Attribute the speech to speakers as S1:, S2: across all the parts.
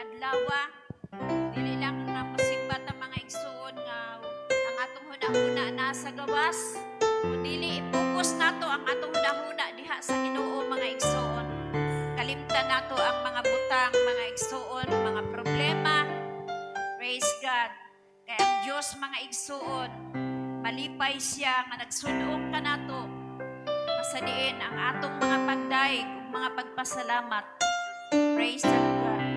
S1: adlaw, dili lang nga mosimba ta mga igsoon nga ang atong hunahuna na sa gawas, dili i-focus nato ang atong hunahuna diha sa Ginoo mga igsoon. Kalimtan nato ang mga butang, mga igsoon, mga problema. Praise God. Kaya ang Diyos mga igsoon, malipay siya nga nagsunog ka nato. Masadiin ang atong mga pagdaig, mga pagpasalamat. Praise the God.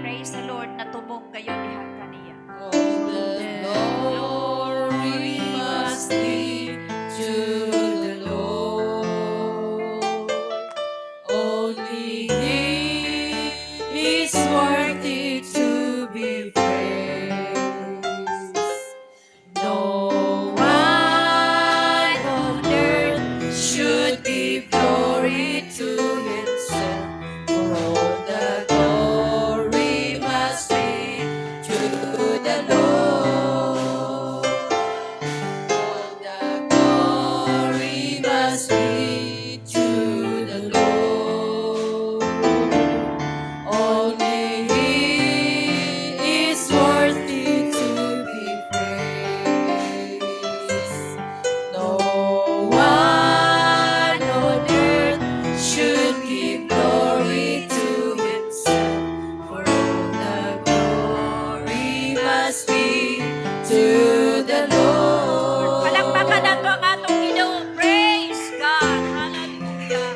S1: Praise the Lord na tubong kayo diha kaniya.
S2: All the glory must be to the Lord. Only He is worthy to be praised. No one on earth should give glory to Himself. For all the glory must be to the Lord. All the glory must be to the Lord. Only He is worthy to be praised. No one on earth should give glory to Himself. For all the glory must be to the Lord.
S1: Palakpakan nato ang atong Ginoo. Praise God. Hallelujah.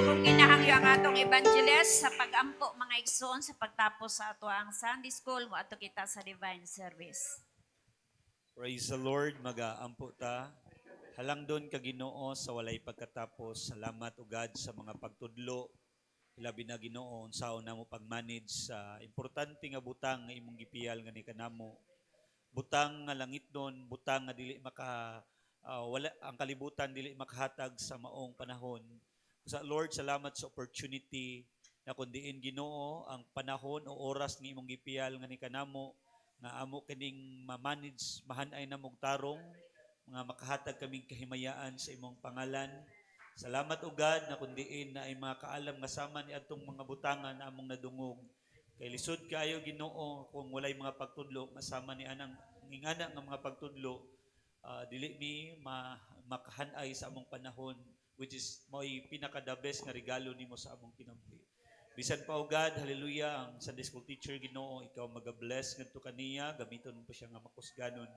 S1: Kung ginahangyo ang atong evangelist sa pag-ampo mga igsoon sa pagtapos sa ato ang Sunday School, mo ato kita sa divine service.
S3: Praise the Lord, mag-aampo ta. Halang doon ka Ginoo sa walay pagkatapos. Salamat ugad sa mga pagtudlo. Ilabi na Ginoo sa una mo pag-manage sa importante nga butang nga imong gipiyal nga ni kanamo. Butang nga langit doon, butang nga dili wala ang kalibutan dili makahatag sa maong panahon. Sa Lord, salamat sa opportunity na kundiin Ginoo ang panahon o oras nga imong gipiyal nga ni kanamo nga amo kining ma-manage mahanay na mong tarong mga makahatag kaming kahimayaan sa imong pangalan. Salamat ugad na kundiin na ay mga kaalam nga sama ni atong mga butangan na among nadungog. Kay lisod kaayo Ginoo kung walay mga pagtudlo masama ni anang ngingana nga mga pagtudlo dili mi makahanay sa among panahon, which is mo'y pinaka the best nga regalo nimo sa among kinabuhi. Bisan pa ugad, hallelujah, ang Sunday School teacher Ginoo, ikaw maga-bless ngadto kaniya, gamiton mo pa siya nga makusganon,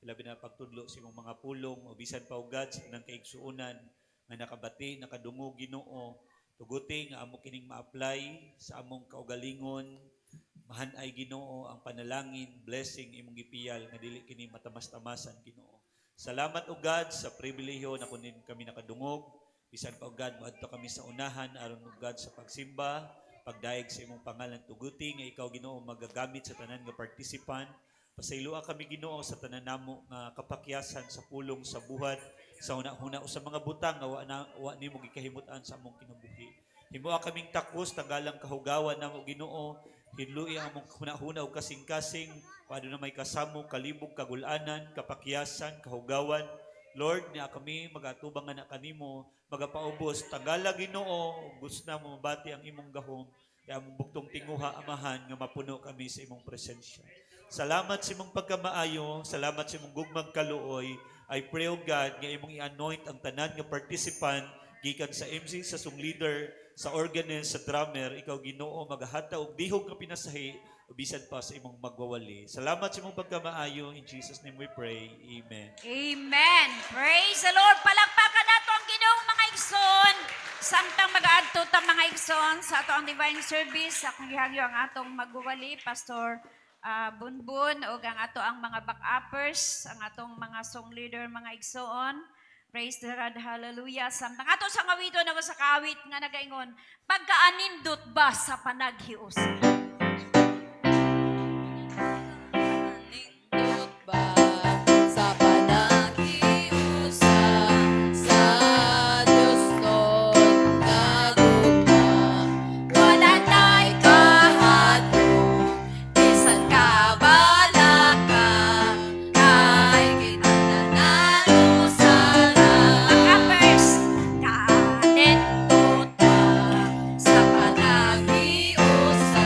S3: ilabi na pagtudlo sa imong mga pulong, o bisan pa ugad sa nang kaigsuonan nga nakabati, nakadungog Ginoo, tuguti nga amo kining ma-apply sa among kaugalingon, mahanay Ginoo ang panalangin, blessing imong gipiyal nga dili kini matamas-tamasan Ginoo. Salamat ugad sa pribilehiyo na kunin kami nakadungog, bisan pa ugad moadto kami sa unahan aron ugad sa pagsimba, pagdaig sa imong pangalan, tuguti nga ikaw Ginoo magagamit sa tanan nga participant. Pasayloa kami Ginoo sa tanan namo nga kapakyasan sa pulong sa buhat sa una-una o sa mga butang nga wa nimo gikahimutan sa among kinabuhi. Himuha kaming takos tagalang kahugawan namo Ginoo, hinluy ang among hunahuna ug kasing-kasing, paano na may kasamo kalibog kagulanan, kapakyasan, kahugawan. Lord, niya kami magatubang nga na kanimo, magapaubos tagala Ginoo, gusto na mo mabati ang imong gahom, kaya among buktong tinguha amahan nga mapuno kami sa imong presensya. Salamat sa imong pagkamaayo, salamat sa imong gugmang kaluoy. I pray, O God, nga imong i-anoint ang tanan nga participant, gikan sa MC, sa song leader, sa organist, sa drummer, ikaw Ginoo maghahata og dihog nga pinasahi, bisan pa sa imong magwawali. Salamat sa imong pagkamaayo. In Jesus' name we pray. Amen.
S1: Amen. Praise the Lord. Palakpakan nato ang Ginoong mga igsoon. Samtang mag-aadto ta mga igsoon sa ato ang divine service, sa gihangyo ang atong magwawali, Pastor Bunbun, o ang ato ang mga back-uppers, ang atong mga song leader, mga igsoon. Praise the God, hallelujah. Samtang ato sa ngawito na sa kawit nga nagaingon, pagkaanindot ba sa panaghiusa?
S2: Nindot ba sa panaghiusa sa Diyos Lord kagugma? Wala ta'y kahadlok, bisan kabalaka, kay kinahanglan usara.
S1: Back-uppers, kaanindot
S2: Nindot ba sa panaghiusa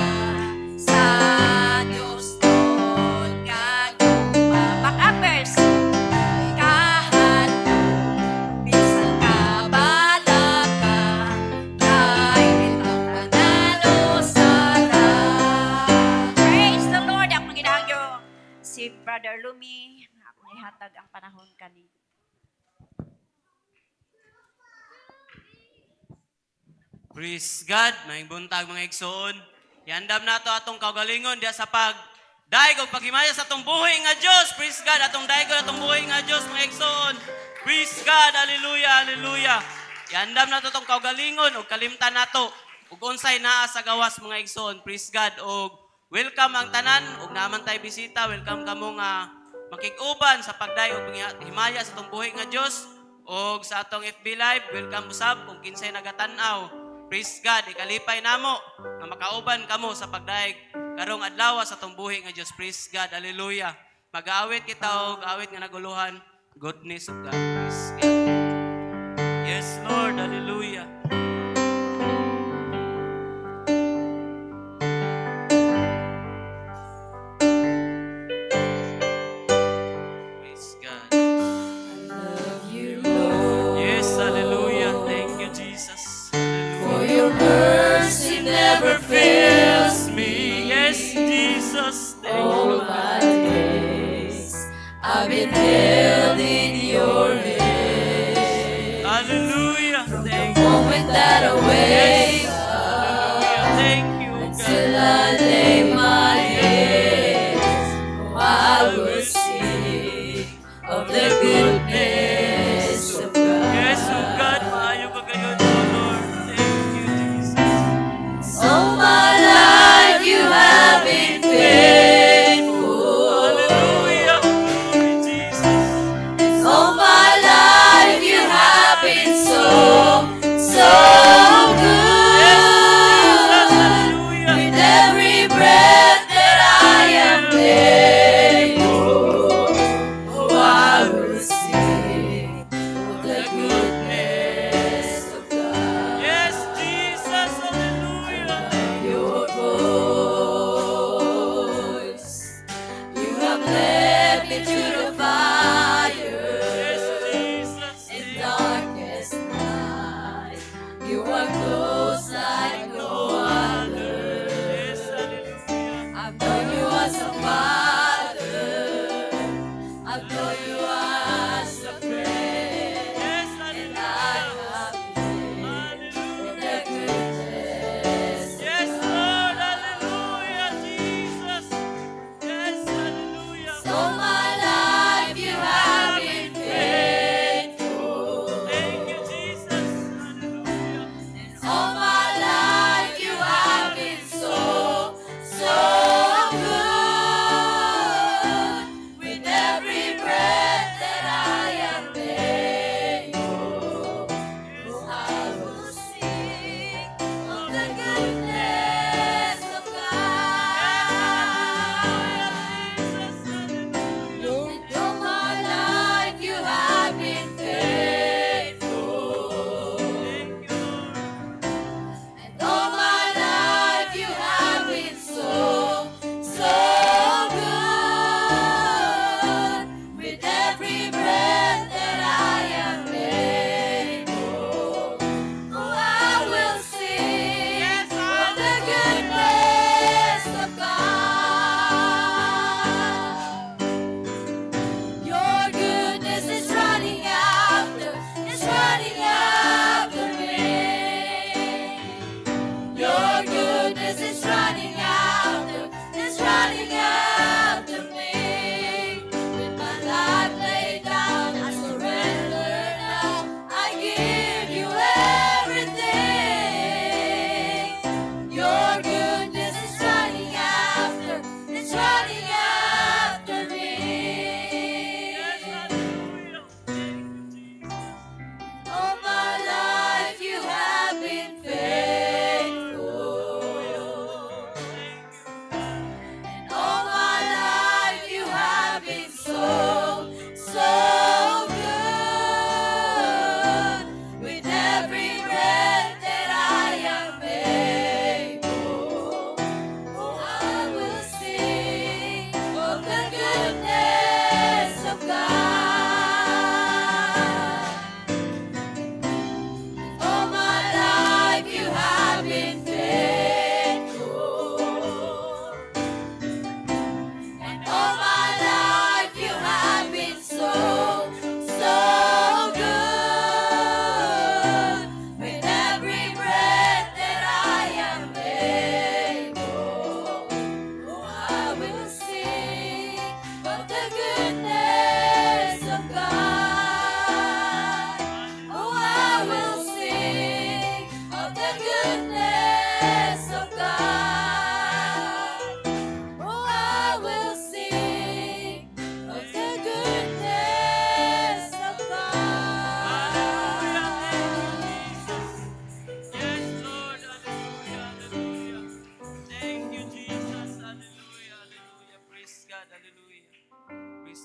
S1: Brother Lumi, nga akong ihatag ang panahon kani.
S4: Praise God, may buntag mga igsoon. Yandam na to atong kaugalingon diya sa daig og paghimaya sa atong buhay nga Dios. Praise God, atong daig atong buhay nga Dios mga igsoon. Praise God, hallelujah, hallelujah. Yandam na to atong kaugalingon og kalimtan nato ug unsay naa sa gawas mga igsoon. Praise God og welcome ang tanan ug naman tay bisita. Welcome kamo nga makig-uban sa pagdaig og paghimaya sa atong buhay nga Dios. Og sa atong FB Live, welcome usab kung kinsay nagatan-aw. Praise God, ikalipay namo nga makauban kamo sa pagdaig karong adlaw sa atong buhi nga Dios. Praise God, hallelujah. Mag-aawit kita og awit nga naguluhan, goodness of God. Praise God. Yes, Lord, hallelujah. Praise God.
S2: Love you, Lord.
S4: Yes, hallelujah. Thank you, Jesus.
S2: For
S4: Hallelujah.
S2: your mercy never fails me.
S4: Yes, Jesus. Thank
S2: All
S4: you,
S2: my
S4: God.
S2: days I've been held in your hand.
S4: Hallelujah. Thank
S2: The
S4: you.
S2: moment that I wake
S4: Hallelujah. Thank you,
S2: till
S4: God.
S2: I lay my head, I will sing of the goodness of God.
S4: Yes, oh God, maayo ka kayo, oh Lord. Thank you, Jesus.
S2: All my life you have been faithful.
S4: Hallelujah. Glory, Jesus.
S2: All my life you have been so, so
S4: Yes, Jesus.
S2: good.
S4: Hallelujah.
S2: With every breath that I am able, oh, I will sing of the goodness of God.
S4: Yes, Jesus. Hallelujah.
S2: Your voice, you have led me to the fire.
S4: Yes, Jesus.
S2: In darkest night, you are close like no other.
S4: Yes, hallelujah.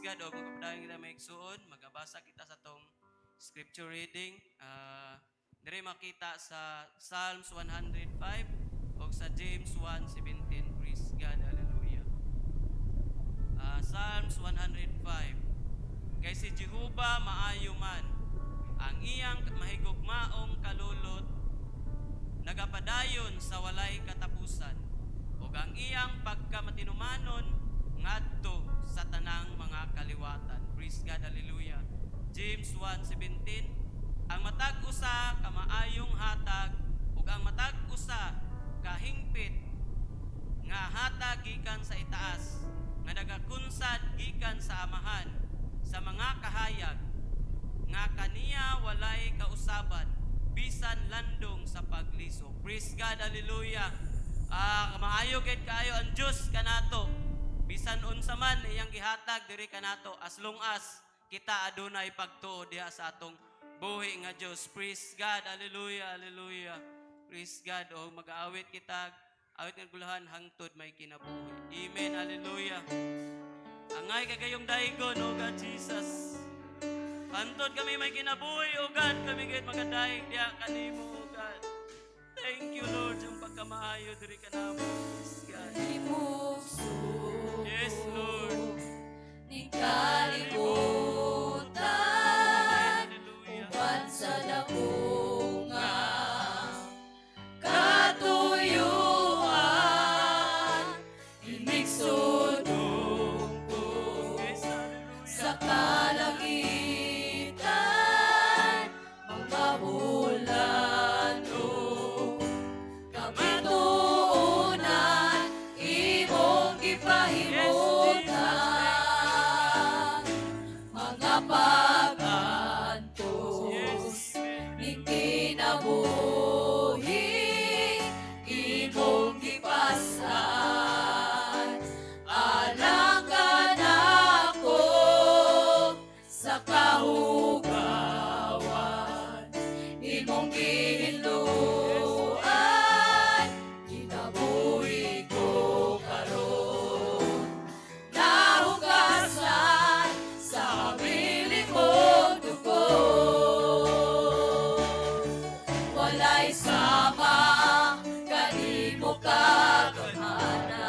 S4: Praise God. O magkapadayon kita may igsuon, magabasa kita sa tong scripture reading. Dire makita sa Psalms 105 o sa James 1:17. Praise God. Hallelujah. Psalms 105. Kay si Jehovah maayo man, ang iyang mahigugmaong kalulot, nagapadayon sa walay katapusan, ug ang iyang pagkamatinumanon ngadto sa tanang mga kaliwatan. Praise God, hallelujah. James 1:17. Ang matag usa ka maayong hatag ug ang matag usa ka hingpit nga hatag gikan sa itaas, nga nagakunsad gikan sa amahan, sa mga kahayag, nga kaniya walay kausaban, bisan landong sa pagliso. Praise God, hallelujah. Maayo gid kaayo ang Dios kanato. Bisan unsa man iyang gihatag diri kanato, as long as kita adunay pagtuo diha sa atong buhi nga Dios. Praise God, hallelujah, hallelujah. Praise God. O mag-aawit kita, awit nga gulahan hangtod may kinabuhi. Amen, hallelujah. Angay kagayong daigon, O God Jesus. Hantod kami may kinabuhi, O God. Kami kahit magadaig diya kanimo, O God. Thank you, Lord, yung pagkamaayo diri ka namin. Praise God. Yes, Lord.
S2: Ni kalibutan uban sa dakunga katuyuan inigsunong ko
S4: Yes, hallelujah.
S2: sa kalangitan mga bulan o kapituunan imong gipahimutan mga pag-antos ni kinabuhi imong gipasan alang ka nako sa kahugawan imong gihinluan kinabuhi ko karon nahugasan sa habiling mong dugo walay sama kanimo kagamhanan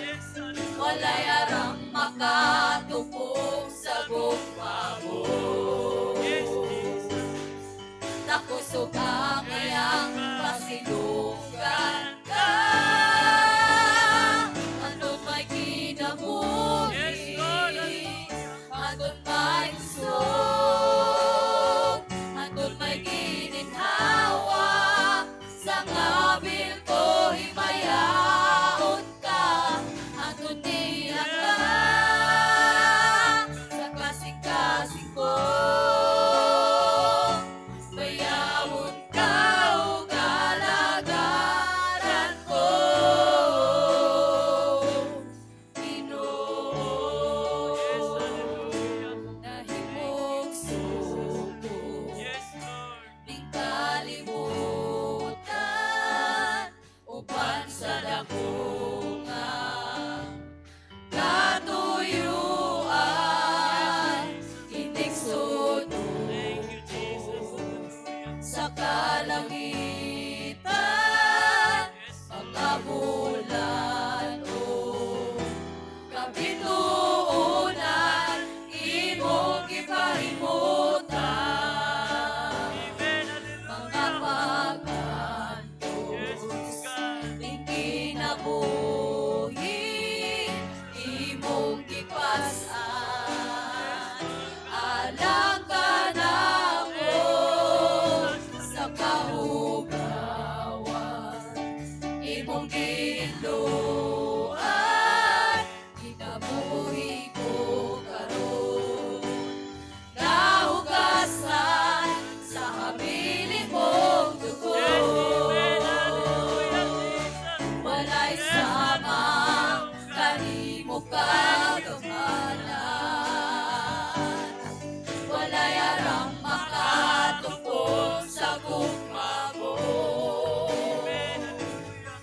S4: Yes, hallelujah.
S2: walay arang makatupong sa gugma mo
S4: Yes, Jesus.
S2: nakusog ang iyang pasilungan ka andun may kinabuhi
S4: Yes, Lord, hallelujah.
S2: andun may kusog andun may gininhawa sa ngabil ko himayaon ka andun niya ka sa kasing-kasing ko bayawon ka o kalagaran ko Ginoo
S4: Yes, hallelujah.
S2: nahimog suko
S4: Yes, Lord.
S2: ning kalibutan uban sa dakunga katuyuan itigsunod
S4: Thank you, Jesus. Hallelujah.
S2: sa kalangitan
S4: Yes,
S2: mga bulan o kapituunan imong gipahimutan
S4: Amen,
S2: mga
S4: hallelujah. Yes,
S2: pag-antos
S4: God.
S2: ning kinabuhi imong gipasan alang ka nako sa kahugawan imong ginluan kinabuhi ko karon nahugasan sa habiling mong dugo
S4: Yes, amen, hallelujah, Jesus.
S2: walay sama kanimo kagamhanan walay arang makatupong sa gugma mo
S4: Amen, hallelujah.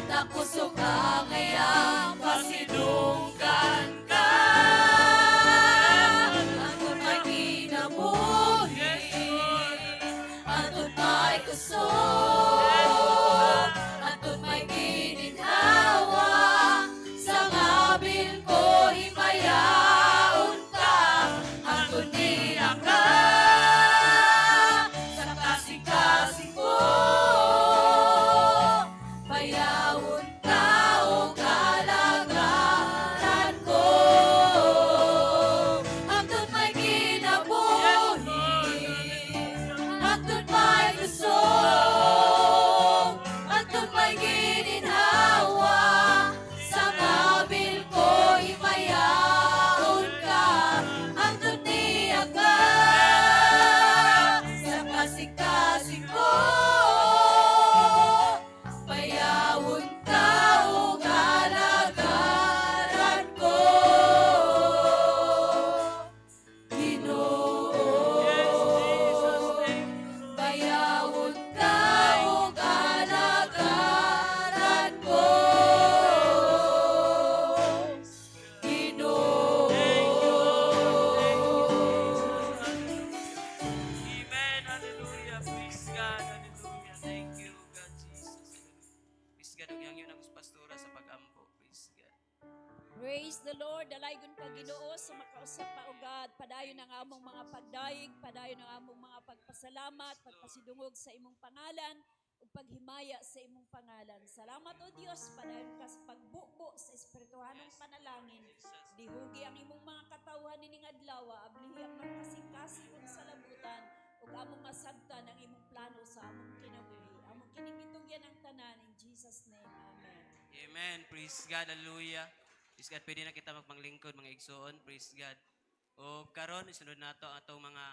S2: nakusog ang iyang pasidunggan ka
S1: Praise the Lord. Dalaygon ka Ginoo sa makausap pa ugad. Padayon ang among mga pagdaig, padayon ang among mga pagpasalamat, pagpasidungog sa imong pangalan ug paghimaya sa imong pangalan. Salamat o Dios, padayon ka sa pagbubo sa espirituhanong panalangin. Dihugi ang imong mga katawhan nining adlaw, ablihi ang mga kasing-kasing ug salabutan ug among masabtan ang imong plano sa among kinabuhi. Among kinigitugyan ang tanan in Jesus name. Amen.
S4: Amen. Praise God. Hallelujah. Praise God. Pwede na kita magpanglingkod, mga igsoon. Praise God. O karon isunod nato ang atong mga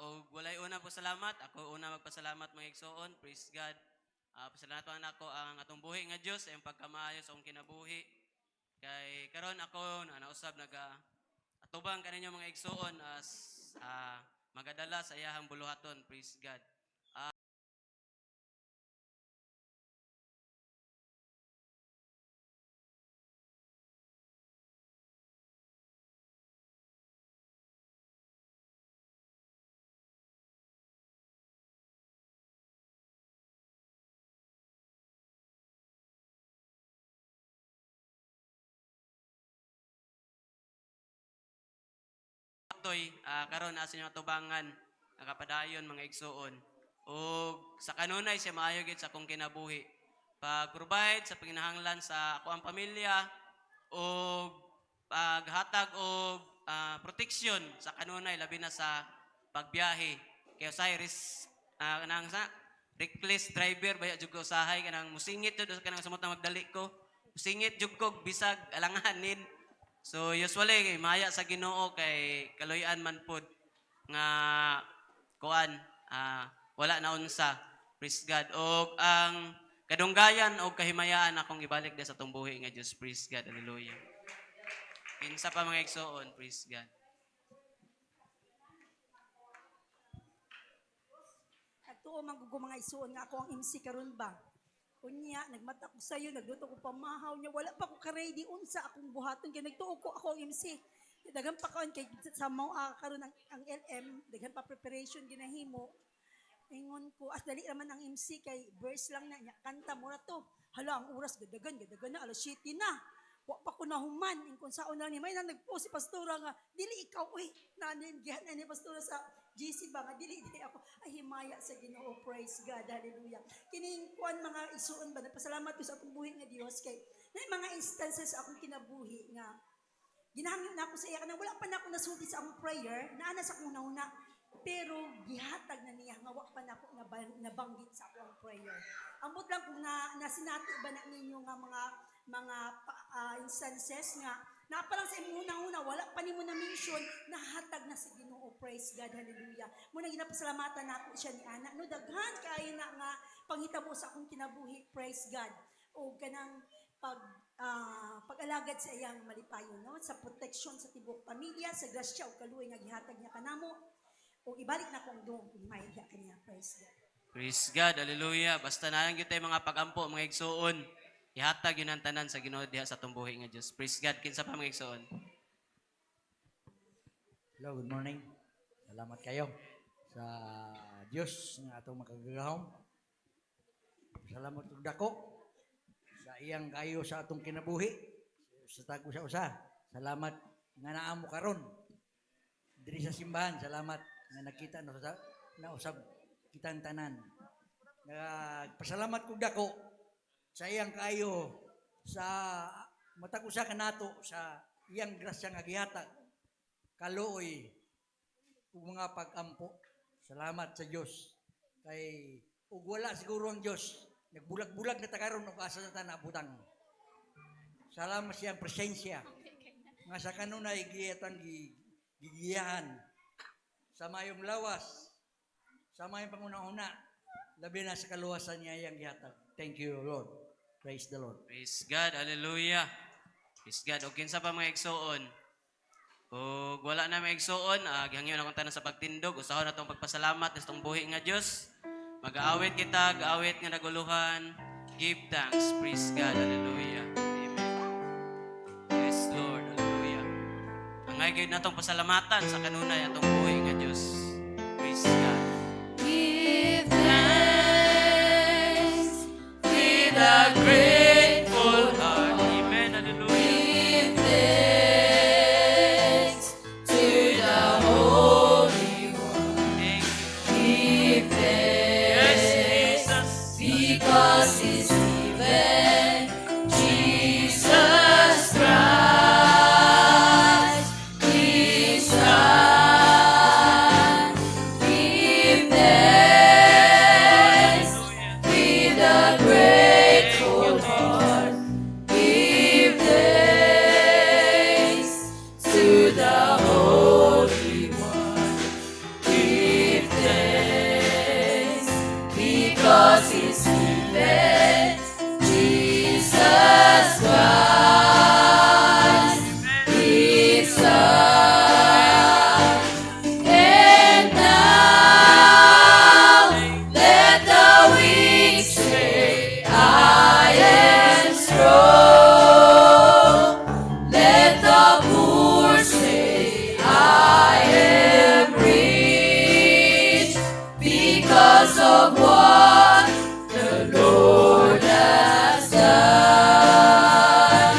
S4: o walay una po salamat. Ako una magpasalamat, mga igsoon. Praise God. Pasalamatan ako ang atong buhi nga Dios sa iyang pagkamaayo sa akong kinabuhi. Kay karon ako nausab naga atubang kaninyo, mga igsoon, as magadala sa iyahang buluhaton. Praise God. Toy karon asa inyo atubangan nakapadayon, mga igsoon. O sa kanunay siya maayo gid sa akong kinabuhi. Pag-provide sa panginahanglan sa ako ang pamilya o paghatag og protection sa kanunay labi na sa pagbiyahe. Kaya usahay kanang sa reckless driver baya jud ko usahay kanang musingit jud kanang samot na magdali ko. Musingit jud ko bisag alanganin. So usually maya sa Ginoo kay kaloy-an man pod nga kuan wala na unsa. Praise God. Og ang kadunggayan o kahimayaan akong ibalik sa atong buhi nga Dios. Praise God. Hallelujah. Kinsa pa, mga igsoon. Praise God.
S5: Tuo manggugo mga isuon nga ako ang MC karon ba. Unya nagmata ko sayo, nagluto ko pamahaw niya, wala pa ko ka-ready unsa akong buhaton kay nagtuo ko ako ang MC. Daghan pa kaon kay sa mao karon ang LM, daghan pa preparation ginahimo. Ingon ko as dali naman ang MC kay verse lang na nya kanta mo ra to. Hala ang oras gadagan na alas 7 na. Wa pa ko nahuman in kung saon na ni may nagpost si pastora nga dili ikaw uy nanin gihan ni pastora sa GC ba nga dili ako ay himaya sa Ginoo. Praise God, hallelujah. Kining kuan mga isuon ba nagpasalamat ko sa akong buhi nga Dios kay nay mga instances akong kinabuhi nga ginahangyo na ako sa iya kanang wala pa na ako nasulti sa akong prayer naana sa akong nauna pero gihatag na niya nga wa pa na ako nabanggit sa akong prayer. Ambot lang kung nasinati ba na ninyo nga mga instances nga napalang sa imong una wala pa nimo na mention nahatag na sa Ginoo. Praise God, hallelujah. Muna ginapasalamatan nako siya ni ana no daghan kaayo na nga panghitabo sa akong kinabuhi. Praise God. O kanang pag-alagad sa iyang malipayon no sa protection sa tibok pamilya sa grasya ug kaluoy nga gihatag niya kanamo o ibalik na kong doon may kaniya. Praise God.
S4: Praise God. Hallelujah. Basta na lang tayo mga pagampo, mga igsoon. Ihatag yun ang tanan sa Ginoo diha sa atong buhi nga Dios. Praise God. Kinsa pa, mga igsoon.
S6: Hello, good morning. Salamat kayo sa Diyos nga atong makagagahom. Salamat ug dako sa iyang kayo sa atong kinabuhi. Sa tago sa usa. Salamat nga naa mo karon diri sa simbahan. Salamat nga nakita na usab kitang tanan. Nagpasalamat ug dako sa iyang kayo sa matag usa kanato sa iyang grasya nga gihatag kaluoy ug mga pag-ampo. Salamat sa Dios kay ug wala siguro ang Dios nagbulag-bulag na takaron og asa ta nabutang. Salamat sa iyang presensya nga sa kanunay gihatang gigiyahan sa mayong lawas sa mayong panguna-una labi na sa kaluwasan niya iyang gihatag. Thank you, Lord. Praise the Lord.
S4: Praise God. Hallelujah. Praise God. O kinsa pa, mga igsoon. O wala na, mga igsoon. Gihangyo na kung tanan sa pagtindog. Usahon na itong pagpasalamat sa itong buhi nga Diyos. Mag-aawit kita, gaawit nga naguluhan. Give thanks. Praise God. Hallelujah. Amen. May gyud natong pasalamatan sa kanunay atong buhi nga Dios. Praise God.
S2: Give thanks with a grateful heart.
S4: Amen. Hallelujah.
S2: Give thanks to the Holy One.
S4: Thank you.
S2: Give
S4: Yes,
S2: thanks
S4: Jesus.
S2: because He's given Jesus Christ, His Son. Give thanks with a grateful heart. Give thanks to the Holy One. Give thanks because He's given Jesus Christ, His Son. And now let the weak say, I am strong. Let the poor say, I am rich because of what the Lord has done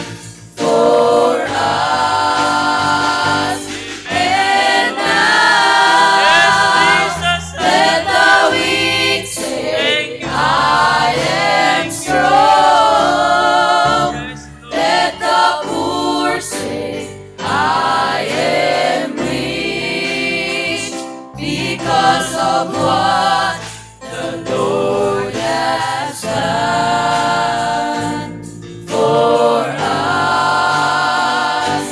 S2: for us. And now let the weak say, I am strong. Let the poor say, I am rich because of what the Lord has done for us.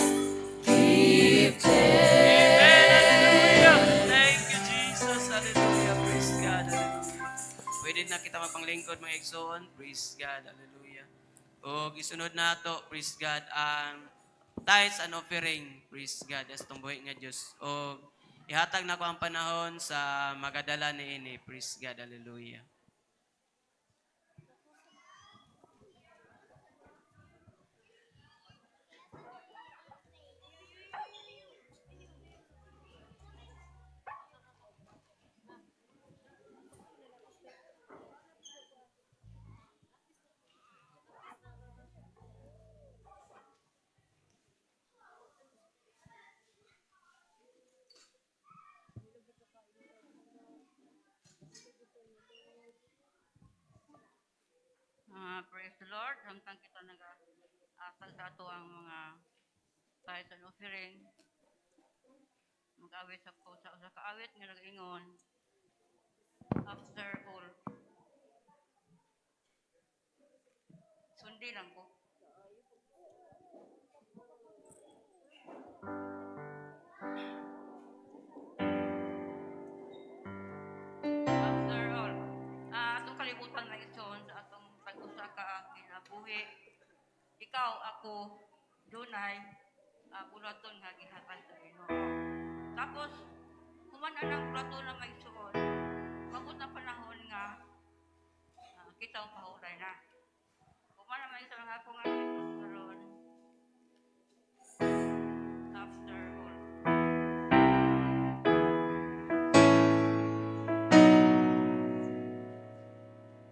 S2: Give thanks.
S4: Thank you, Jesus. Hallelujah. Praise God. Hallelujah. Pwede na kita mapanglingkod mga igsoon. Praise God. Hallelujah. O gisunod na to, praise God, ang tithes and offering, praise God, as tumbuhi nga Diyos. O ihatag na ko ang panahon sa magadala ni ini, praise God. Hallelujah.
S7: Praise the Lord. Hangtang kita nag-asal sa ato ang mga tithes and offering. Mag-awit sa ko sa kaawit nga nag-ingon. After all. Sundi lang ko. After all. Atong kalibutan na ison sa atong pag-usa ka kinabuhi. Ikaw, ako, dunay, bulaton nga gihatag sa Ginoo. Tapos, humana ng bulaton na may suon. Mabot na panahon nga kita ang pahulay na. Humana may isa nga ako nga karon. After all.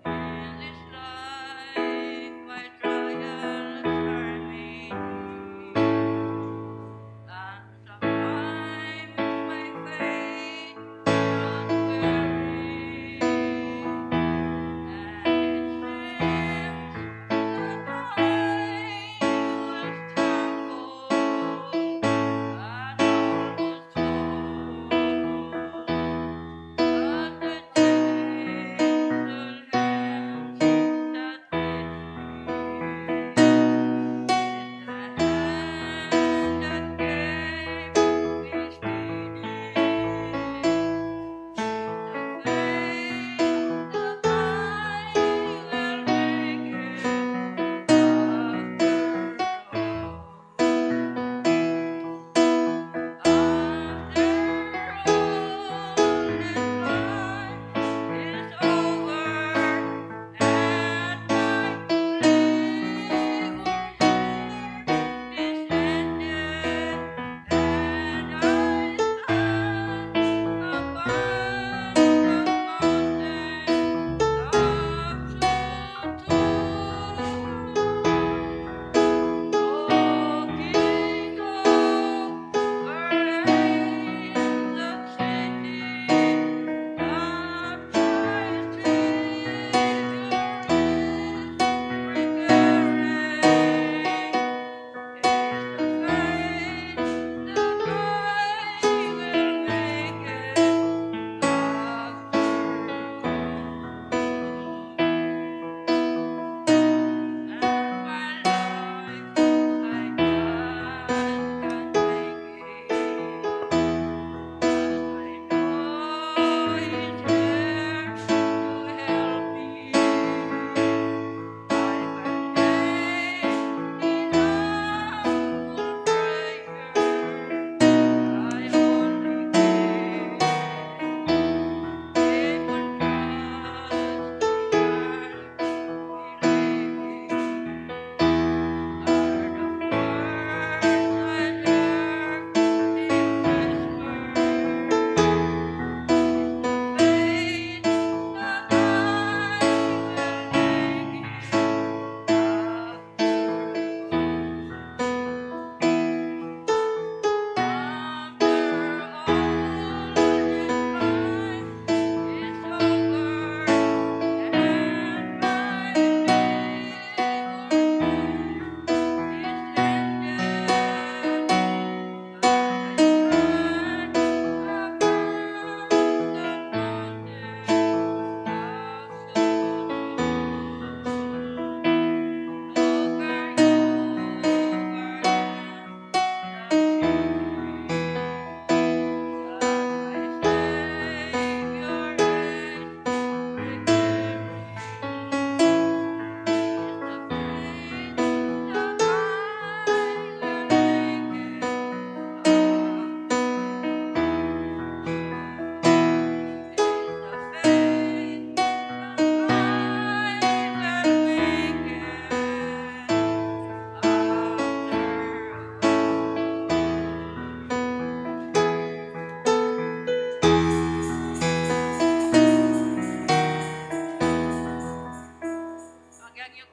S7: In this life, my trials are many, and sometimes my faith grows weary, and it seems that I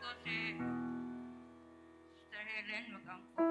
S7: ko si Sister Helen mag-ampo.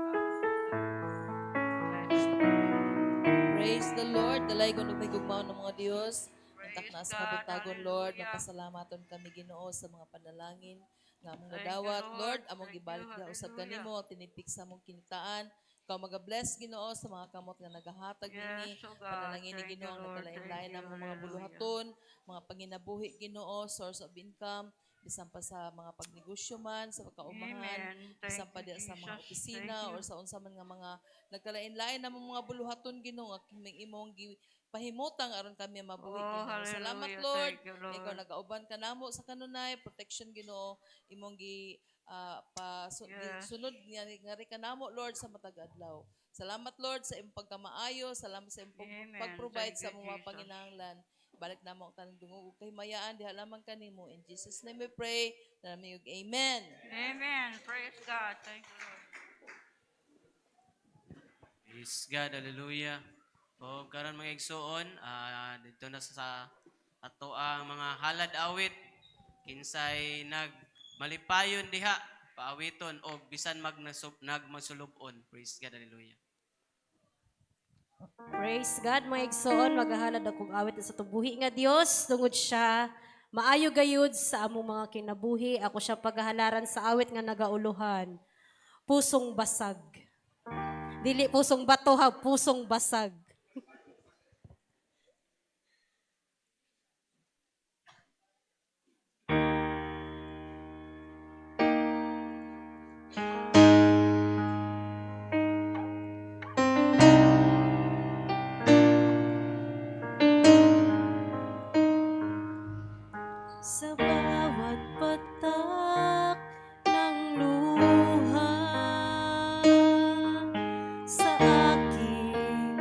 S2: Praise the Lord. Dalay ko nung may gugmaw ng mga Diyos. Antak na sa
S7: God,
S2: kabutagon, Lord.
S7: hallelujah.
S2: Mapasalamaton kami, Ginoo, sa mga panalangin nga among
S7: Thank you,
S2: nadawat.
S7: Lord.
S2: Lord, among
S7: Thank
S2: gibalik
S7: you,
S2: na usab
S7: hallelujah.
S2: kanimo, tinipik sa among kinitaan. Ikaw mag-bless, Ginoo, sa mga kamot nga nagahatag nini.
S7: Yes, oh God.
S2: Panalangin ni
S7: Thank you,
S2: Ginoo, ang
S7: Lord.
S2: nagkalain-lain
S7: Thank you,
S2: na mga
S7: hallelujah.
S2: buluhaton, mga panginabuhi, Ginoo, source of income, bisan pa sa mga pagnegosyo man, sa pagkaumahan,
S7: Amen.
S2: bisan
S7: Thank
S2: pa
S7: you,
S2: diya sa mga
S7: Jesus.
S2: opisina
S7: Thank you.
S2: or sa unsa man nga mga nagkalain-lain na mga buluhaton, Ginoo, nga kiming imong pahimutang aron kami mabuhi,
S7: Oh,
S2: Ginoo. Salamat,
S7: hallelujah.
S2: Lord.
S7: Thank you,
S2: Ikaw
S7: Lord.
S2: nagauban ka namo sa kanunay, protection, Ginoo, imong
S7: Yes.
S2: sunod nga rin ka namo, Lord, sa matag adlaw. Salamat, Lord, sa imong pagkamaayo. Salamat sa imong
S7: Amen.
S2: pag-provide
S7: Thank
S2: sa
S7: you,
S2: mga
S7: Jesus.
S2: panginahanglan. Balik namo ang tanong dungog ug kahimayaan diha lamang kanimo. In Jesus name we pray. Nami ug amen.
S7: Amen. Praise God. Thank you, Lord.
S4: Praise God, hallelujah. O karon mga igsoon, dito na sa ato ang mga halad awit kinsay nagmalipayon diha paawiton o bisan nagmasulubon. Praise God, hallelujah.
S8: Praise God, mga igsoon, maghahalad akong awit sa tubuhi nga Dios tungod siya maayo gayud sa among mga kinabuhi. Ako siya paghahalaran sa awit nga nagauluhan. Pusong basag. Dili pusong bato ha, pusong basag. Sa bawat patak ng luha sa aking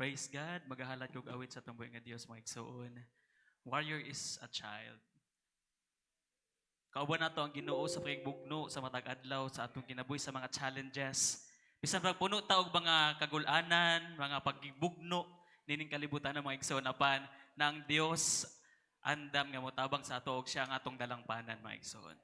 S9: Praise God, magahalat kog awit sa tumboy nga Dios mga igsoon. Warrior is a child. Kauban nato ang Ginoo sa pagbugno sa matag adlaw sa atong kinabuhi sa mga challenges. Bisan pag puno ta og mga kagulanan, mga pagbugno nining kalibutan ng mga igsoon apan nang Dios andam nga motabang sa ato og siya ang atong dalangpanan mga igsoon.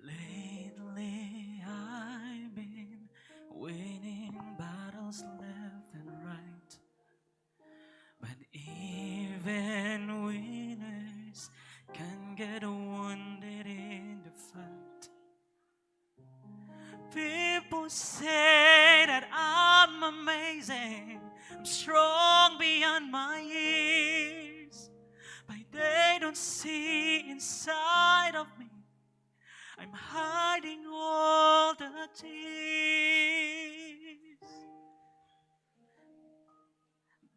S9: Lately I've been winning battles left and right. But even winners can get wounded in the fight. People say that I'm amazing, I'm strong beyond my years, but they don't see inside of me. I'm hiding all the tears.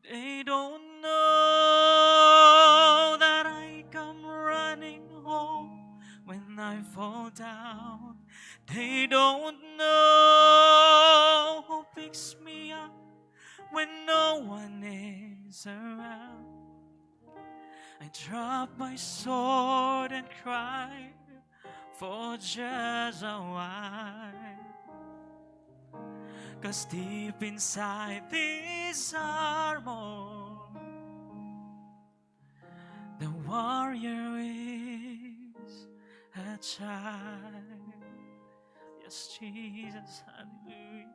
S9: They don't know that I come running home when I fall down. They don't know who picks me up when no one is around. I drop my sword and cry for just a while. 'Cause deep inside this armor, the warrior is a child. Yes, Jesus, hallelujah.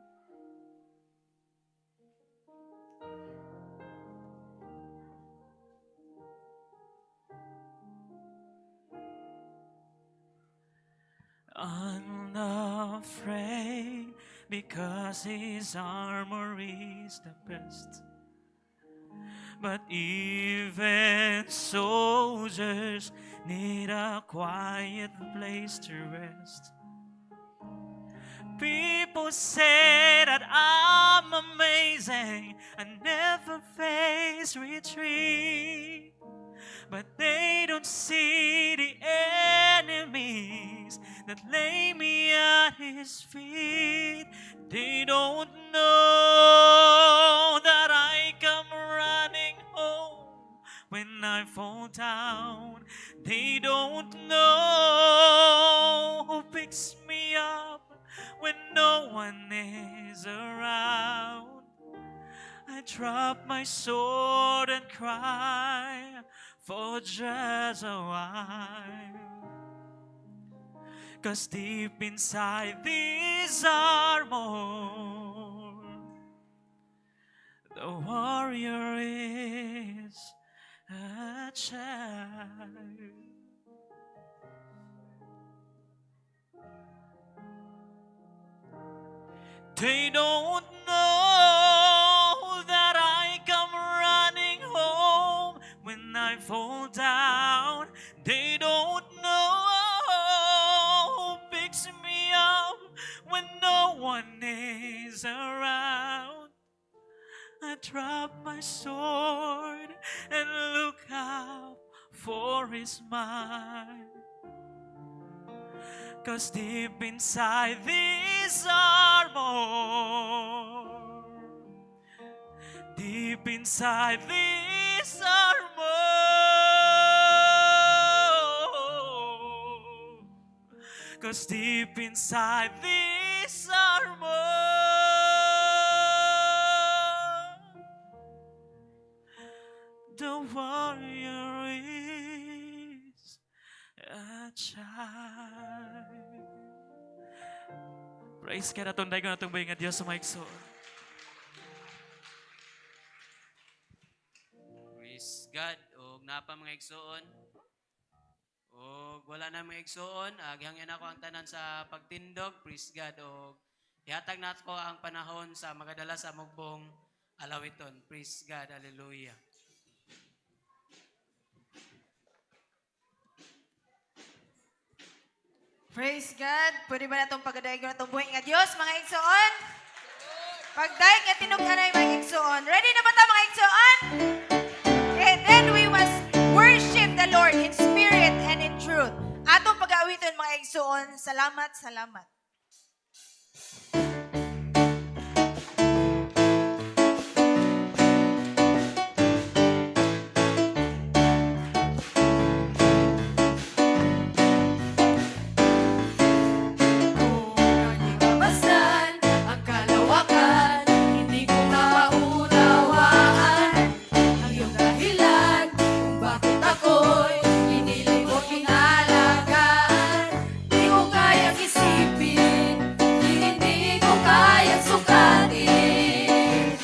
S9: Unafraid because his armor is the best. But even soldiers need a quiet place to rest. People say that I'm amazing, I never face retreat. But they don't see the enemies that lay me at his feet. They don't know that I come running home when I fall down. They don't know who picks me up when no one is around. I drop my sword and cry for just a while. 'Cause deep inside this armor, the warrior is a child. They don't know that I come running home when I fall down. They don't know who picks me up when no one is around. I drop my sword and look out for his smile. 'Cause deep inside this armor, deep inside this armor, 'cause deep inside this armor, the warrior is a child. Praise God, atong dayon atong bayi nga Dios sa maigsoon.
S4: Praise God. O napa mga igsoon. O wala na mga igsoon, gihangyan ako ang tanan sa pagtindog, praise God, o ihatag na ko ang panahon sa magadala sa mugbong alawiton. Praise God, hallelujah.
S10: Praise God. Pwede ba na itong pagdaig na itong buhay nga Diyos, mga igsoon? Pagdaig at tinug-anay mga igsoon. Ready na ba ta mga igsoon? And then we must worship the Lord in spirit and in truth. Atong pag-aawiton mga igsoon. Salamat, salamat.
S8: Babasan ang kalawakan, hindi ko na maunawaan ang iyong dahilan kung bakit ako'y inilimot inalagaan. Di ko kayang isipin, hindi ko kayang sukatin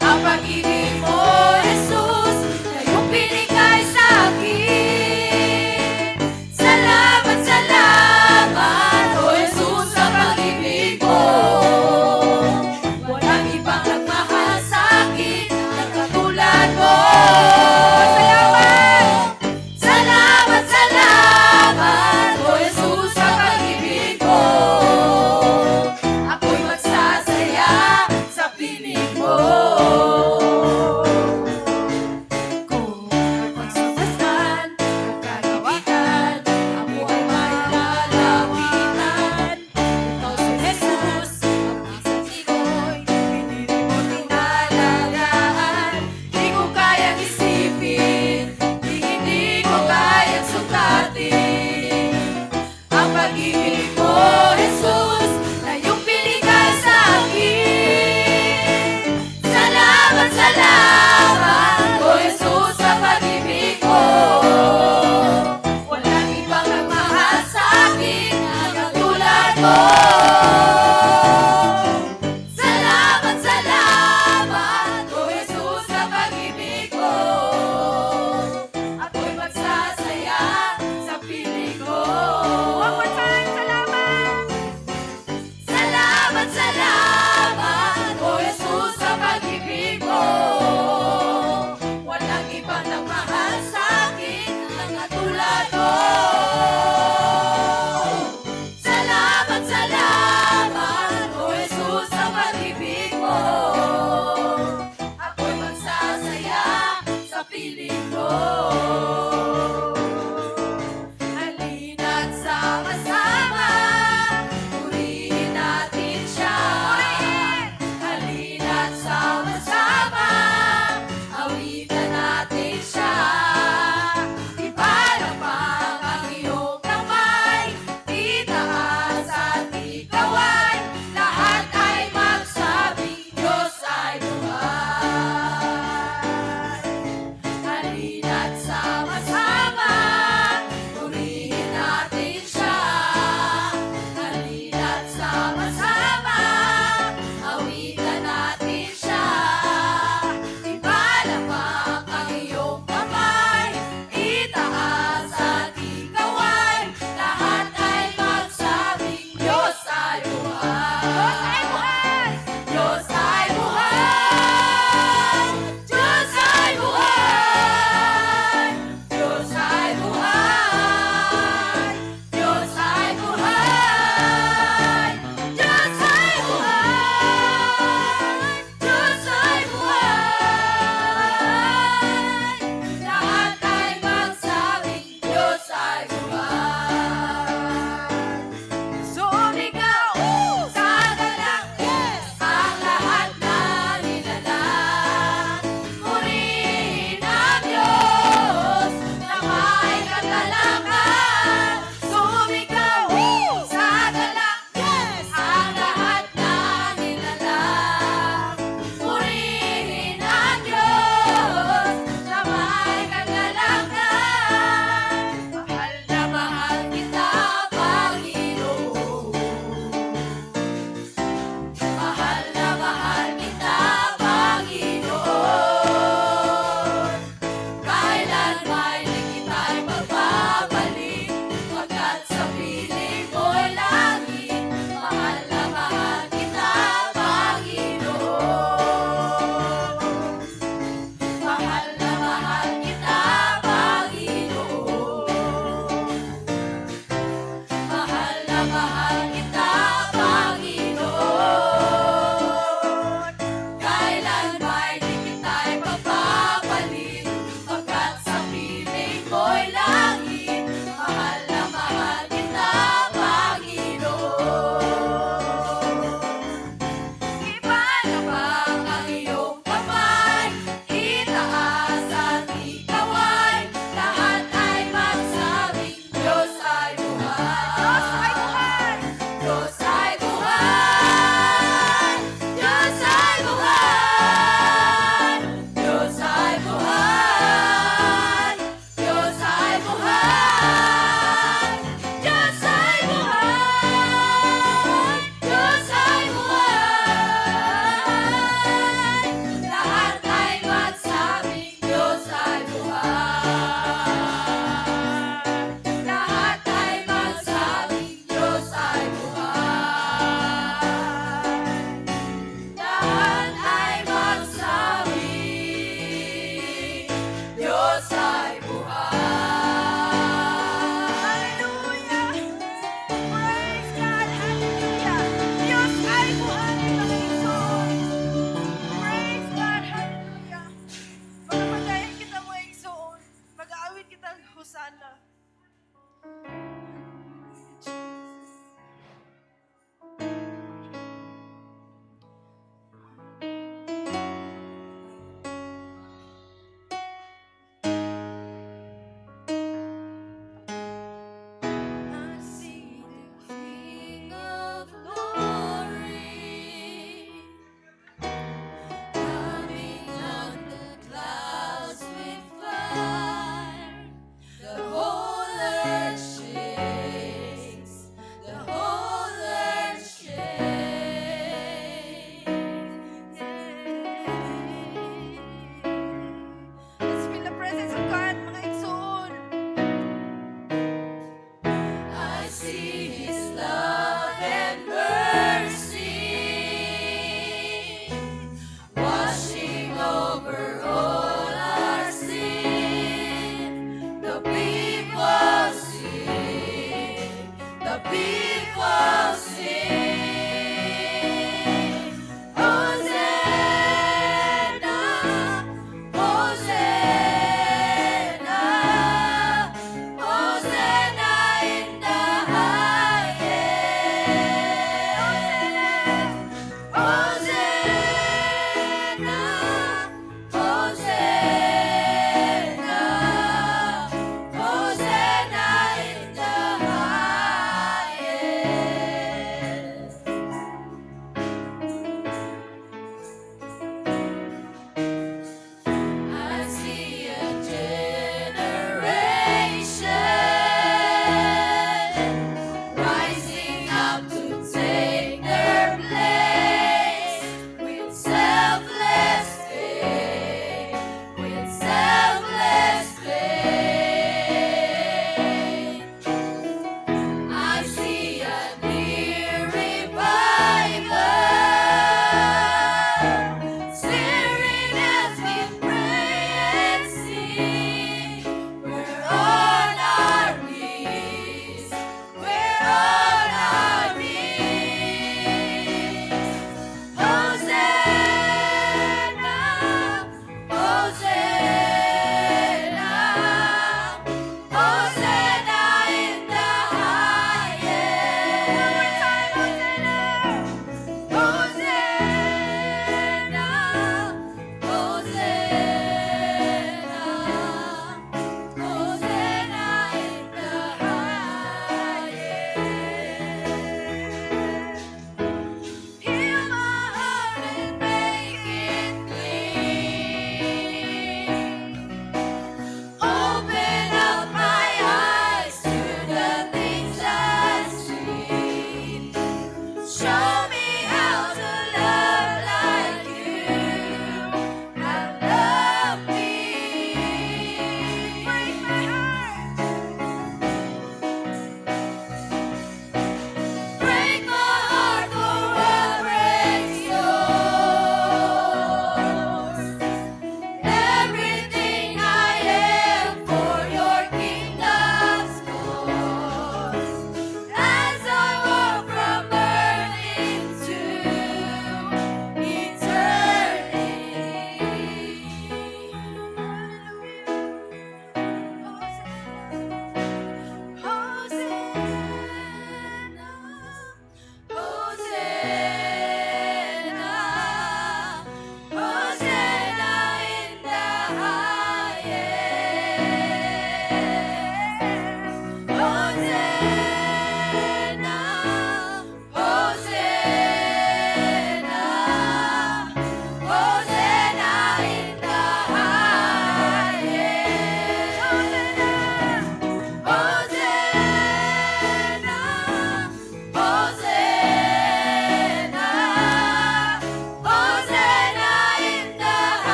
S8: ang pag-ibig mo, Jesus, na iyong binigay sa akin. Salamat, salamat, O Jesus, sa pag-ibig mo. Walang ibang nagmahal sa akin na katulad mo. Salamat, salamat, O Jesus, sa pag-ibig mo. Ako'y magsasaya sa piling mo. Kung pagsabasman ang kaibigan, ako ay may lalawitan. Ikaw si Jesus, ang isang siko'y pinili mo tinalagaan. Di ko kayang isipin, hindi ko kayang sukatin ang pag-ibig mo, Jesus, na iyong binigay sa akin. Salamat, salamat, O Jesus, sa pag-ibig mo. Walang ibang nagmahal sa akin na katulad mo. Salamat, salamat, O Jesus, sa pag-ibig mo. Ako'y magsasaya sa piling mo. One more time, salamat! Salamat, salamat, O Jesus, sa pag-ibig mo. Walang ibang nagmahal sa akin na katulad mo. Salamat, salamat, O Jesus, sa pag-ibig mo. Ako'y magsasaya sa piling mo. Halina't sama-sama, purihin natin siya. Halina't sama-sama, awitan natin siya. Ipalapang ang iyong kamay, itaas at ikaway, lahat ay magsabing Diyos ay buhay. Halina't sama-sama,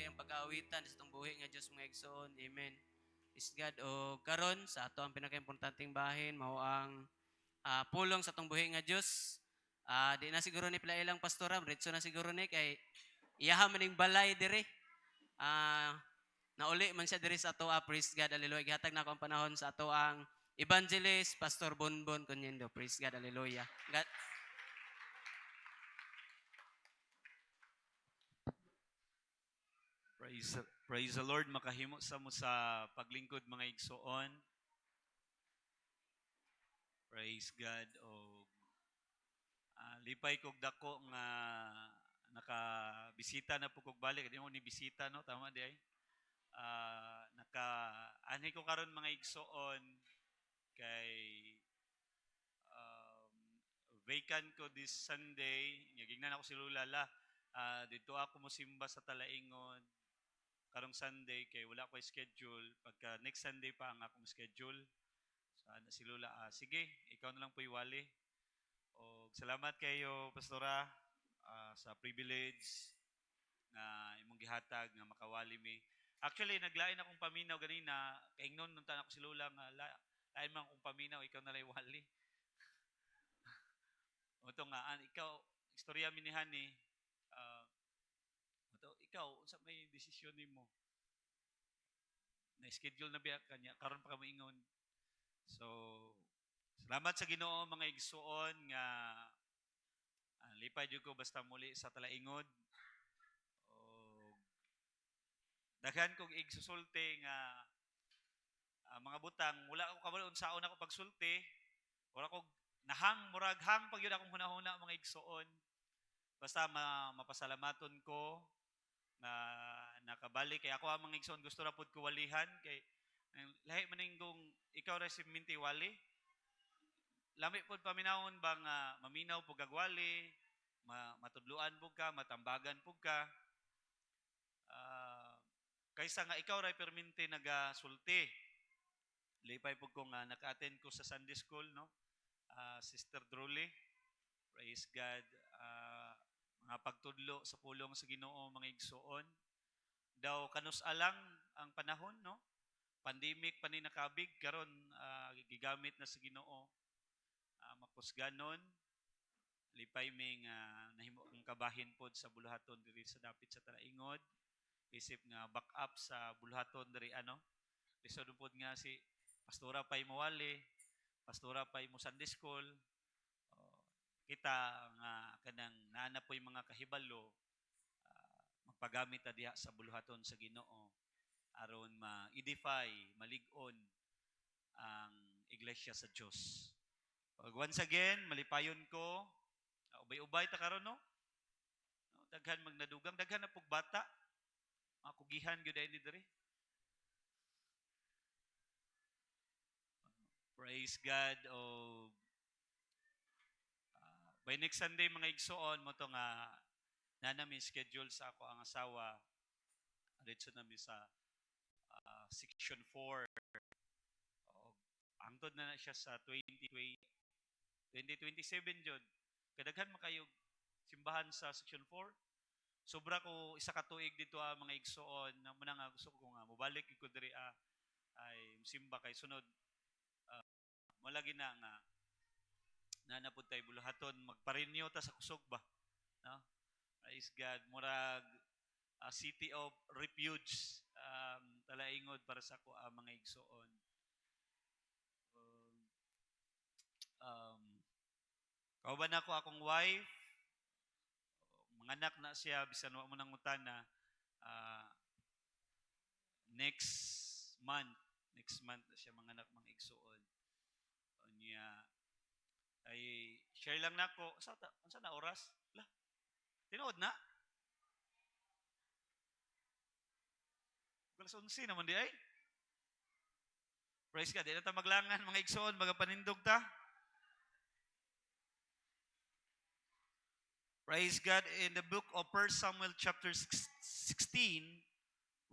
S4: kayong pag-aawitan sa itong buhi nga Diyos mga igsoon. Amen. Is God o karon sa ato ang pinaka-importanting bahin mao ang pulong sa itong buhi nga Diyos. Di na siguro ni pila ilang pastora, retso na siguro ni kay iyaha maning balay dire. Nauli man siya diri sa ato praise God, hallelujah. Gihatag na ako ang panahon sa ato ang evangelist Pastor Bonbon Conyendo. Praise God, hallelujah. God,
S3: Praise the Lord, makahimo sa mo sa paglingkod mga igsoon. Praise God. Lipay kog dako nga nakabisita na po kog balik. Di mo ni bisita, no? Tama di ay? Anhi ko karon mga igsoon kay vacant ko this Sunday. Gignan ako si Lulala. Dito ako mosimba sa Talaingon karong Sunday kay wala ko schedule. Pagka next Sunday pa ang akong schedule. Sana si Lula, sige, ikaw na lang po iwali. O salamat kayo, Pastora, sa privilege na imong gihatag nga makawali mi. Actually, naglain akong paminaw ganina. Kaingnon nung tanak ko si Lula nga lain man akong paminaw, ikaw na lang iwali. Oto nga, ikaw, istorya mi ni Hani, ikaw, unsa may desisyon nimo? Na-schedule na biya kanya, karon pa ka maingon. So, salamat sa Ginoo mga igsuon nga lipay jud ko basta muli sa Talaingod. O daghan kong igsusulti nga mga butang, wala ako kabalo unsaon ako pagsulti. Wala ko murag hang pag yun akong hunahuna mga igsuon. Basta mapasalamaton ko na nakabalik kay ako ang mga igsoon gusto ra pud ko walihan kay lahi maning kung ikaw ra si minti wali lami pud paminawon bang maminaw pug gagwali matudluan pug ka matambagan pug ka kaysa nga ikaw ra perminti nagasulti lipay pug ko nga naka-attend ko sa Sunday school no Sister Drolly, praise God. Mga pagtudlo sa pulong sa Ginoo mga igsuon. Daw kanus alang ang panahon no. Pandemic pa ni nakabig karon gigamit na sa Ginoo. Makusganon lipay ming nahimo ang kabahin pod sa buluhaton diri sa dapit sa Talaingod. Isip nga back up sa buluhaton diri ano. Lisod pod nga si pastora pay mawali, pastora pay mo Sunday school. Kita nga kanang naana po yung mga kahibalo magpagamit ta diha sa buluhaton sa Ginoo aron ma-edify, malig-on ang iglesia sa Dios. Once again, malipayon ko ubay-ubay ta karon no. Daghan magnadugang, daghan na pug bata. Mga kugihan gyud ay diri. Praise God. By next Sunday mga igsoon mo to nga nanami schedule sa ako ang asawa dito nami sa section 4 angtod na siya sa 2027 jud kadaghan makayo simbahan sa section 4 sobra ko isa ka tuig dito mga igsoon na muna nga gusto ko nga mobalik ko diri ay simba kay sunod malagi na nga nanapod tayo buluhaton magparinyo ta sa kusog ba no praise God murag city of refuge Talaingod para sa ko mga igsoon kauban ako akong wife mga anak na siya bisan wa mo nang utana next month na siya mga anak mga igsoon niya ay share lang nako unsa na oras la tinuod na alas 11 naman di ay praise God di na ta maglangan mga igsoon magapanindog ta praise God in the book of 1 Samuel chapter 16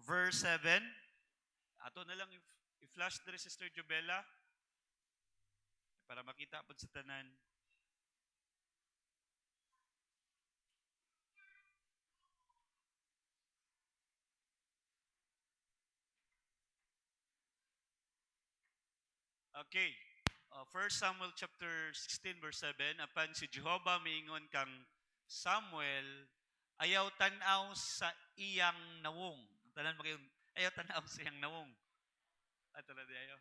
S3: verse 7 ato na lang i-flash diri Sister Jobela para makita po sa tanan. Okay. 1 Samuel chapter 16 verse 7, apan si Jehovah miingon kang Samuel, ayaw tanaw sa iyang nawong. Tanan mo kayong, ayaw tanaw sa iyang nawong. Ato na di ayaw.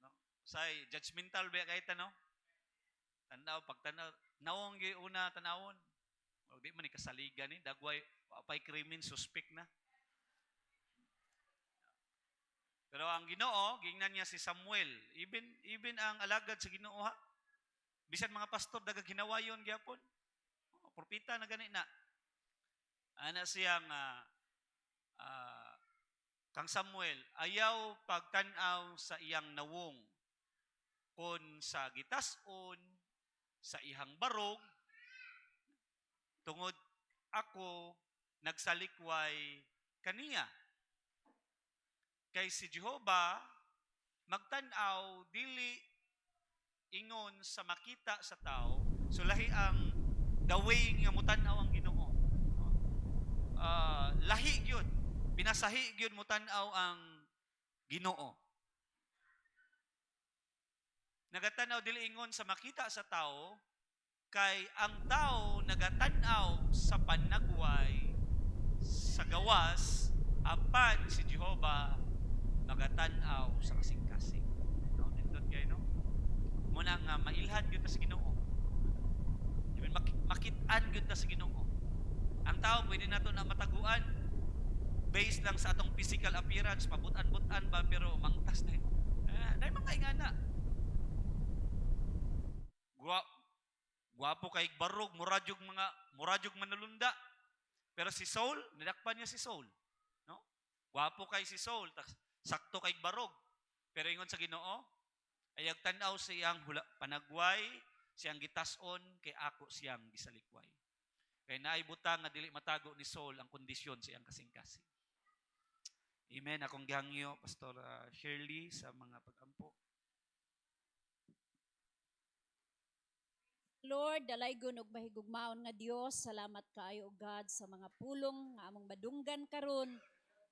S3: No? Say, judgmental ba kay tanaw? Tanaw, pag tanaw, nawong yung una tanawon. O di man ni kasaligan ni, dagway, wapay krimen, suspect na. Pero ang Ginoo, gingnan niya si Samuel. Even ang alagad sa Ginoo ha. Bisan mga pastor daga ginawayon gyapon. Propeta na gani na. Ana siyang kang Samuel ayaw pagtan-aw sa iyang nawong kon sa gitas-on sa ihang barog tungod ako nagsalikway kaniya. Kay si Jehovah magtan-aw dili ingon sa makita sa tao, so lahi ang the way nga mutan-aw ang Ginoo. Lahi gyud, pinasahi gyud mutan-aw ang Ginoo. Nagatan-aw dili ingon sa makita sa tao, kay ang tao nagatan-aw sa panagway sa gawas, apan si Jehovah magatan-aw sa kasing-kasing. No, nindot kay no. Muna nga mailhan gyud ta sa Ginoo. Even makit-an gyud ta sa Ginoo. Ang tao pwede nato na mataguan based lang sa atong physical appearance, pabutan-butan ba pero mangtas na. Dahil mga ingana. Guwapo kay barog, muradyog manulunda. Pero si Saul, nidakpan niya si Saul. No? Guwapo kay si Saul, sakto kay barog. Pero ingon sa Ginoo, ayag tan-aw siyang panagway, siyang gitas-on, kay ako siyang gisalikway. Kay naibutang nga dili matago ni Saul ang kondisyon siyang kasing-kasing. Amen. Akong gihangyo, Pastor Shirley, sa mga pag-ampo.
S1: Lord, dalaygon og mahigugmaon nga Dios, salamat kaayo o God sa mga pulong nga among madunggan karon.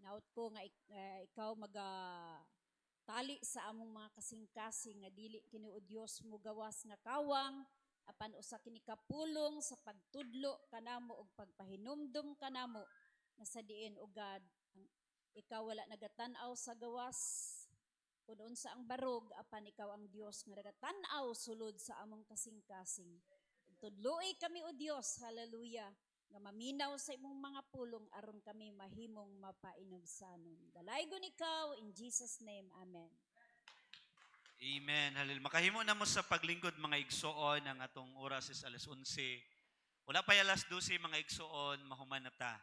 S1: Naot ko nga ikaw tali sa among mga kasing-kasing nga dili kini o Dios mo gawas nga kawang apan usa kini kapulong sa pagtudlo kanamo og pagpahinumdum kanamo nga sa diin o God ikaw wala nagatan-aw sa gawas kun unsa ang barog apan ikaw ang Dios nga nagatan-aw sulod sa among kasing-kasing. Tudloy kami o Dios, hallelujah, nga maminaw sa imong mga pulong aron kami mahimong mapainubsanon. Dalaygon ikaw in Jesus name. Amen.
S3: Amen. Hallelujah. Makahimo na mo sa paglingkod mga igsoon ang atong oras is alas 11. Wala pa alas 12 mga igsoon, mahuman na ta.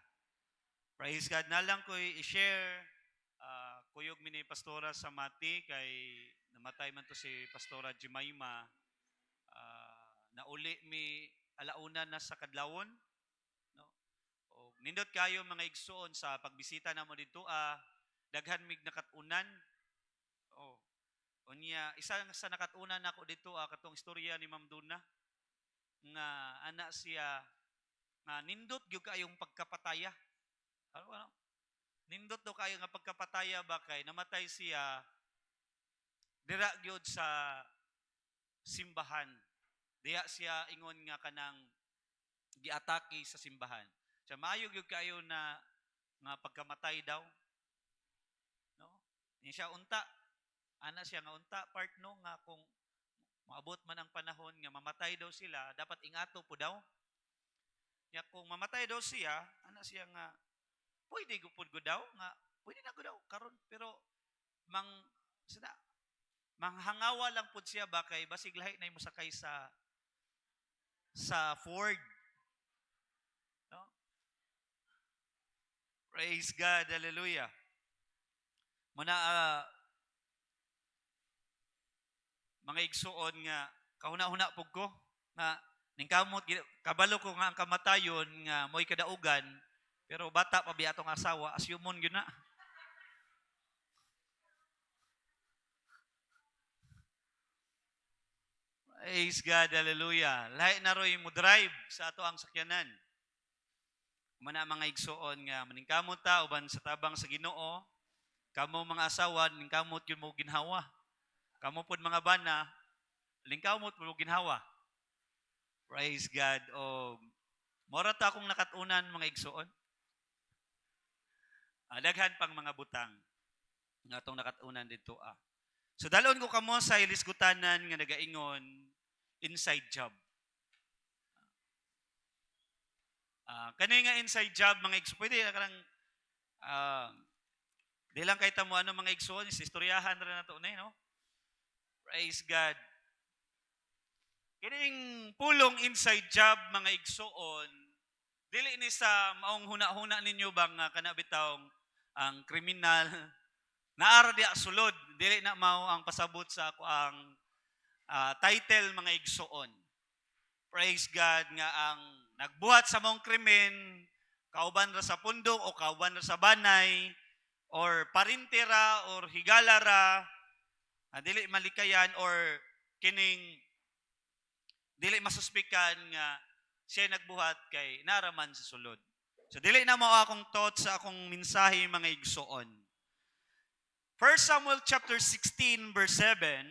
S3: Praise God. Nalang ko i-share kuyog mini Pastora sa Mati kay namatay man to si Pastora Jemima. Nauli mi alauna na sa kadlawon. No? O, nindot kayo mga igsoon sa pagbisita namo dito daghan mig nakatunan. Oh. Unya isa sa nakatunan nako dito katong istorya ni Ma'am Duna nga ana siya nga nindot gyud kayong pagkapataya. Ano? Nindot do kayo nga pagkapataya ba kay namatay siya dira gyud sa simbahan. Diya siya ingon nga kanang giatake sa simbahan. Siya maayo gyud kayo na nga pagkamatay daw. No? Ni siya unta. Ana siya nga unta part no nga kung maabot man ang panahon nga mamatay daw sila, dapat ingato po daw. Ya kung mamatay daw siya, ana siya nga pwede gupod ko daw nga pwede na ko daw karon pero manghangawa lang pud siya ba kay basig lahi na mo sakay sa Ford. No? Praise God, hallelujah. Muna mga igsuon nga kahuna-huna pug ko nga ningkamot kabalo ko nga ang kamatayon nga moy kadaugan pero bata pa biya atong asawa asyumon gyud na. Praise God, hallelujah. Lahi na roy mo drive sa ato ang sakyanan. Mana mga igsuon nga maningkamot ta uban sa tabang sa Ginoo, kamo mga asawa ningkamot gyud mo ginhawa. Kamo pod mga bana, lingkaw mo po ginhawa. Praise God. O mora ta akong nakatunan mga igsuon. Daghan pang mga butang nga atong nakatunan dito. So dalon ko kamo sa ilisgutanan nga nagaingon inside job. Kani nga inside job mga igsuon, pwede na kanang di lang kay tamo ano mga igsuon, istoryahan ra nato na no. Praise God. Kining pulong inside job mga igsuon, dili ni sa maong huna-huna ninyo bang kana bitawng ang kriminal naara di sulod, dili na mao ang pasabot sa ako ang title mga igsuon. Praise God nga ang nagbuhat sa maong krimen, kauban ra sa pundok o kauban ra sa banay or parintera or higalara, dili malikayan or kining dili masuspikan nga siya nagbuhat kay naraman sa sulod. So dili na mao akong thoughts sa akong mensahe mga igsuon. 1 Samuel chapter 16 verse 7,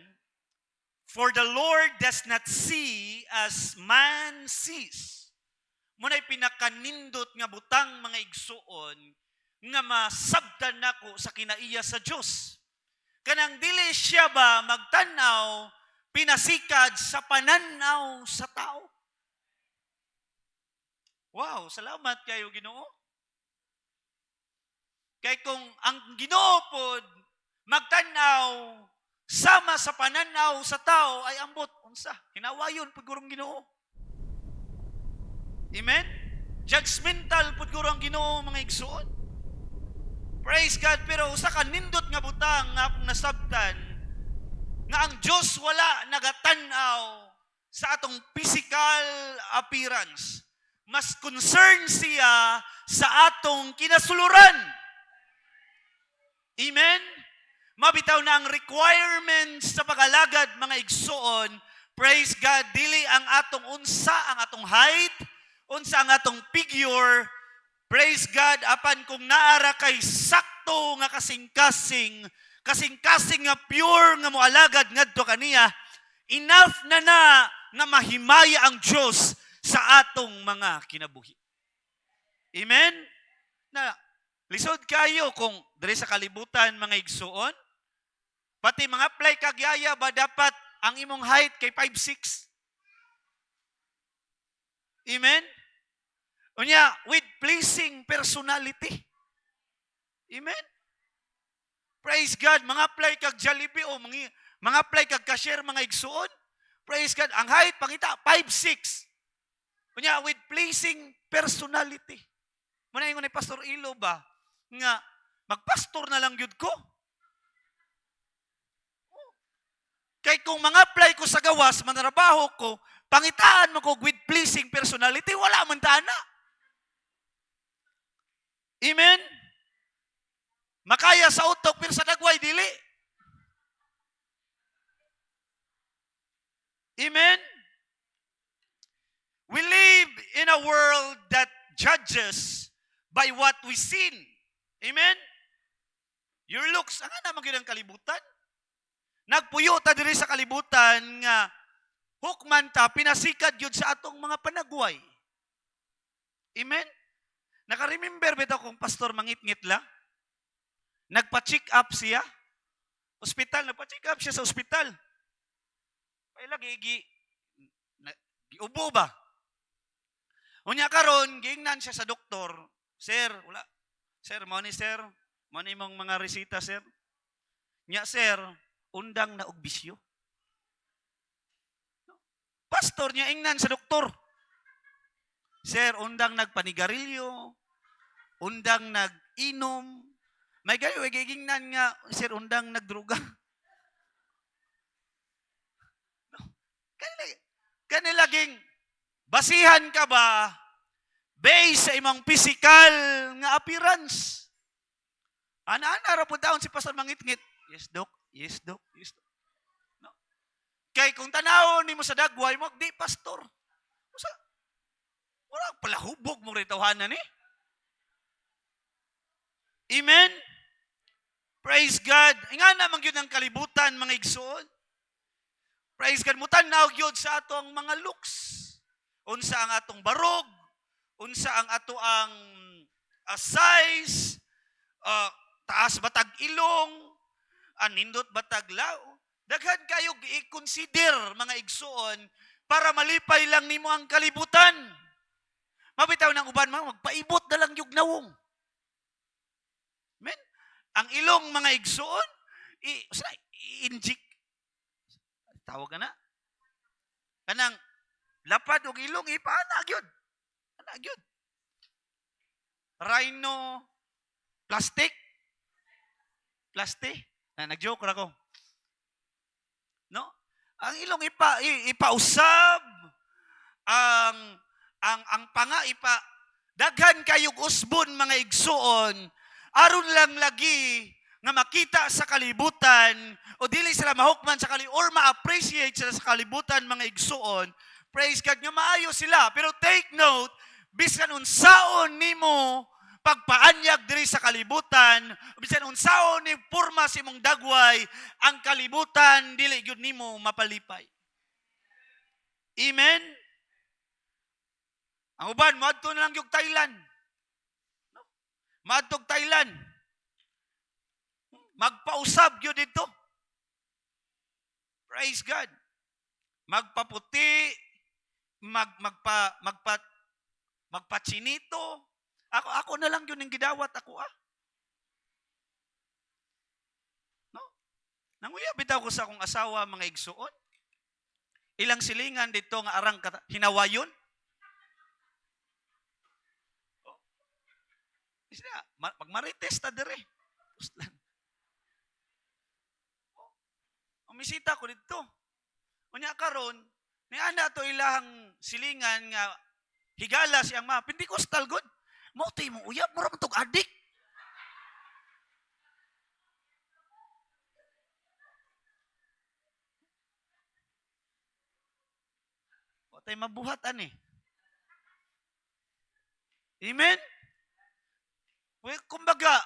S3: for the Lord does not see as man sees. Muna'y pinakanindot nga butang mga igsuon nga masabdan nako sa kinaiya sa Dios. Kanang dili siya ba magtanaw pinasikad sa pananaw sa tao. Wow, salamat kayo Ginoo. Kay kung ang Ginoo pod magtanaw sama sa pananaw sa tao ay ambot unsa hinawayon pud gurong Ginoo. Amen. Judgmental pud gurong Ginoo mga igsuon. Praise God, pero usa ka nindot nga butang nga akong nasabtan nga ang Diyos wala nagatanaw sa atong physical appearance. Mas concern siya sa atong kinasuluran. Amen? Mabitaw na ang requirements sa pag-alagad mga igsuon. Praise God, dili ang atong unsa, ang atong height, unsa ang atong figure. Praise God, apan kung naara kay sakto nga kasing-kasing nga pure nga moalagad ngadto kaniya, enough na nga mahimaya ang Dios sa atong mga kinabuhi. Amen? Na lisod kayo kung diri sa kalibutan mga igsuon, pati mga play kagyaya ba dapat ang imong height kay 5'6"? Amen? Unya, with pleasing personality. Amen? Praise God, mga play kag Jollibee o mga play kag cashier mga igsuon. Praise God, ang height pangita 5'6". Unya, with pleasing personality. Muna yung ni Pastor Ilo ba nga magpastor na lang yun ko. Kay kung mga apply ko sa gawas, manarabaho ko, pangitaan mo ko with pleasing personality, wala man tana. Amen? Makaya sa utok, pero sa dagway, dili. Amen? We live in a world that judges by what we see. Amen? Your looks, ang naman yun ang kalibutan. Nagpuyo ta diri sa kalibutan nga hukman ta, pinasikad yun sa atong mga panagway. Amen? Naka-remember ba ito kung Pastor Mangitngit lang? Nagpa-check up siya. Hospital, nagpa-check up siya sa hospital. Paila, giubo ba? Unya karon, giingnan siya sa doktor. Sir, wala. Sir, mo ni sir. Mo ni mong mga resita, sir. Nya, sir, undang na og bisyo. Pastor niya ingnan sa doktor. Sir, undang nagpanigarilyo, undang nag-inom. May gayo, gigingnan nga, sir, undang nagdruga. Kanilaging, basihan ka ba based sa imong physical nga appearance? Ana-ana ra po daon si Pastor Mangitngit. Yes, Dok. Yes, Dok. Yes, Dok. No. Kay kung tanawon nimo sa dagway mo, di pastor. Usa, wala pala hubog mo rin tawhanan eh. Amen? Praise God. Nga naman yun ang kalibutan, mga igsoon. Praise God, mutanaw gyud sa ato ang mga looks. Unsa ang atong barog, unsa ang ato ang size, taas batag ilong, nindot batag lao. Daghan kayo i-consider mga igsuon para malipay lang nimo ang kalibutan. Mabitaw ng uban magpaibot na lang yung nawong. Amen? Ang ilong mga igsuon, i-inject. Tawag ka na. Kanang lapad o ilong, ipaanag yun. Anag yun. Rhino, plastic. Plastic. Nag-joke na ko. No? Ang ilong ipausab. Ang panga daghan kayong usbon mga igsuon aron lang lagi nga makita sa kalibutan o dili sila mahukman sa or ma-appreciate sila sa kalibutan mga igsuon. Praise God nga maayo sila. Pero take note, bisan unsaon nimo pagpaanyag diri sa kalibutan, bisan unsaon ni porma sa imong dagway, ang kalibutan dili gyud nimo mapalipay. Amen. Ang uban moadto na lang yung Thailand. Moadto Thailand. Magpausab gyud dito. Praise God. Magpaputi, magpachinito. Ako na lang yun ang gidawat ako No? Nanguya bitaw ko sa akong asawa mga igsuon. Ilang silingan dito nga arang hinawayon. Magmarites ta dire. Puslan. Umisita ko dito. Unya karon, ni ana to ilahang silingan nga higala siyang Pentecostal god. Mo tay mo uyab mo ra man tog adik. O tay mabuhat ani. Amen. Well, kumbaga,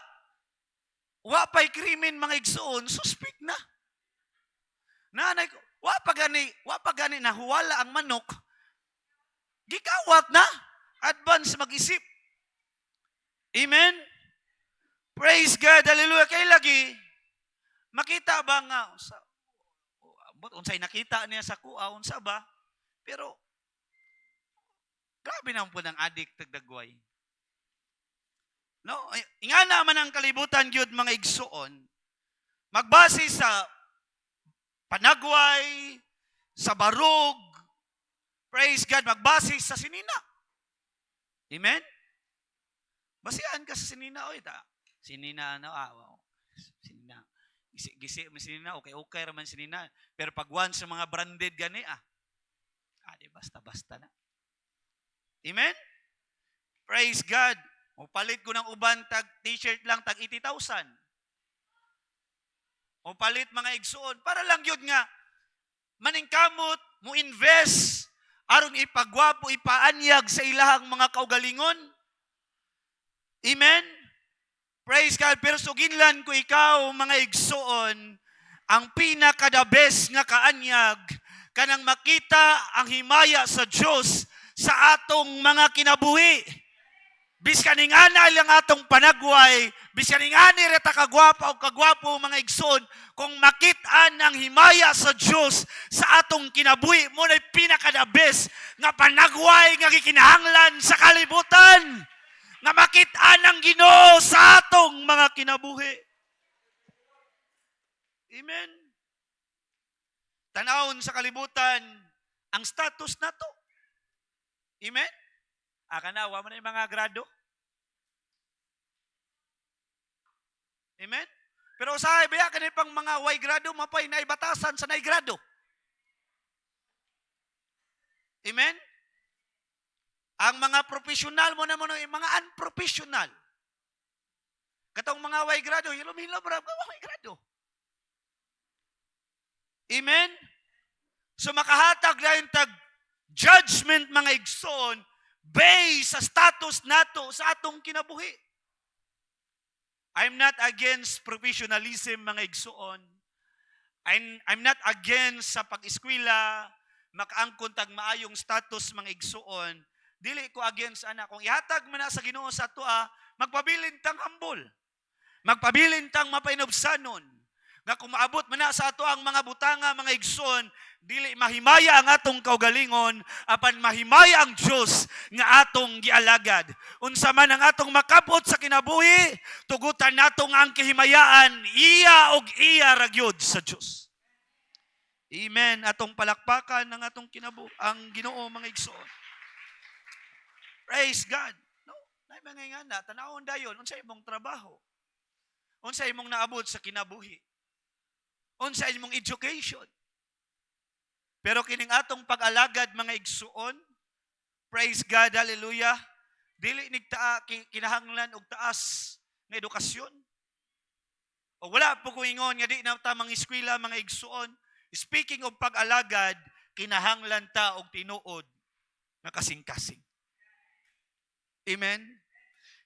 S3: wa pa'y krimen mga igsuon, suspect na. Nanay ko, wa pa gani nahuwala ang manok, gikawat na, advance mag-isip. Amen? Praise God, hallelujah. Kaya lagi, makita ba nga, unsay nakita niya sa kuha, unsa ba? Pero, grabe naman po ng adik tagdagway. No, inga naman ang kalibutan gyud mga igsuon. Magbase sa panagway, sa barog. Praise God, magbase sa sinina. Amen? Basihan ka sa sinina oy ta. Sinina sinina. Gisi sinina okay raman sinina. Pero pag once sa mga branded gani di basta-basta na. Amen? Praise God. O palit ko ng uban tag t-shirt lang tag 80,000. O palit mga igsuon para lang yun nga maningkamot mo invest aron ipagwapo ipaanyag sa ilahang mga kaugalingon. Amen. Praise God. Pero suginlan ko ikaw mga igsuon ang pinaka-the best nga kaanyag kanang makita ang himaya sa Dios sa atong mga kinabuhi. Biskaning ana lang atong panagway, biskaning ani reta kagwapa o kagwapo mga igsoon, kung makit-an ang himaya sa Dios sa atong kinabuhi, mo na pinaka-the best nga panagway nga gikinahanglan sa kalibutan. Nga makit-an ang Ginoo sa atong mga kinabuhi. Amen. Tanawon sa kalibutan ang status nato. Amen. Akanawa mo na yung mga grado. Amen? Pero usahay ba yan pang mga way grado, mapay na ibatasan sa naigrado. Amen? Ang mga professional mo naman, yung mga unprofessional. Katong mga way grado, hilom-hilom rap ka way grado. Amen? So makahatag na yung judgment mga igsoon based sa status nato sa atong kinabuhi. I'm not against professionalism mga igsuon. I'm not against sa pag-eskwela, makaangkon tag maayong status mga igsuon. Dili ko against ana. Kung ihatag man na sa Ginoo sa atoa, magpabilin tang humble. Magpabilin tang mapainobsanon. Nga kung maabot man na sa ato ang mga butanga, mga igsoon, dili mahimaya ang atong kaugalingon, apan mahimaya ang Dios nga atong gialagad. Unsa man ang atong makabot sa kinabuhi, tugutan natong ang kahimayaan, iya og iya ra gyud sa Dios. Amen. Atong palakpakan ng atong ang Ginoo mga igsoon. Praise God. No, nay mga ngana, tanawon dayon unsa imong trabaho? Unsa imong naabot sa kinabuhi? Unsa imong education? Pero kining atong pag-alagad mga igsuon, praise God, hallelujah, dili kinahanglan og taas nga edukasyon. O wala po ko ingon nga di na ta mga eskwela mga igsuon. Speaking of pag-alagad, kinahanglan ta og tinuod nga kasing-kasing. Amen.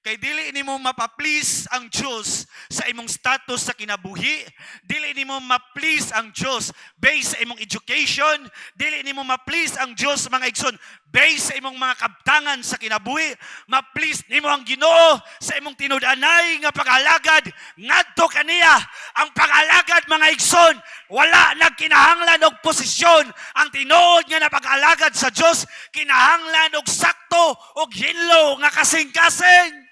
S3: Kay dili nimo mapa-please ang Dios sa imong status sa kinabuhi, dili nimo ma-please ang Dios based sa imong education, dili nimo ma-please ang Dios mga igsoon based sa imong mga kabtangan sa kinabuhi, ma-please nimo ang Ginoo sa imong tinud-anay nga pag-alagad ngadto kaniya. Ang pag-alagad mga igsoon, wala nagkinahanglan og posisyon. Ang tinuod nga na pag-alagad sa Dios kinahanglan og sakto og hinlo nga kasing-kasing.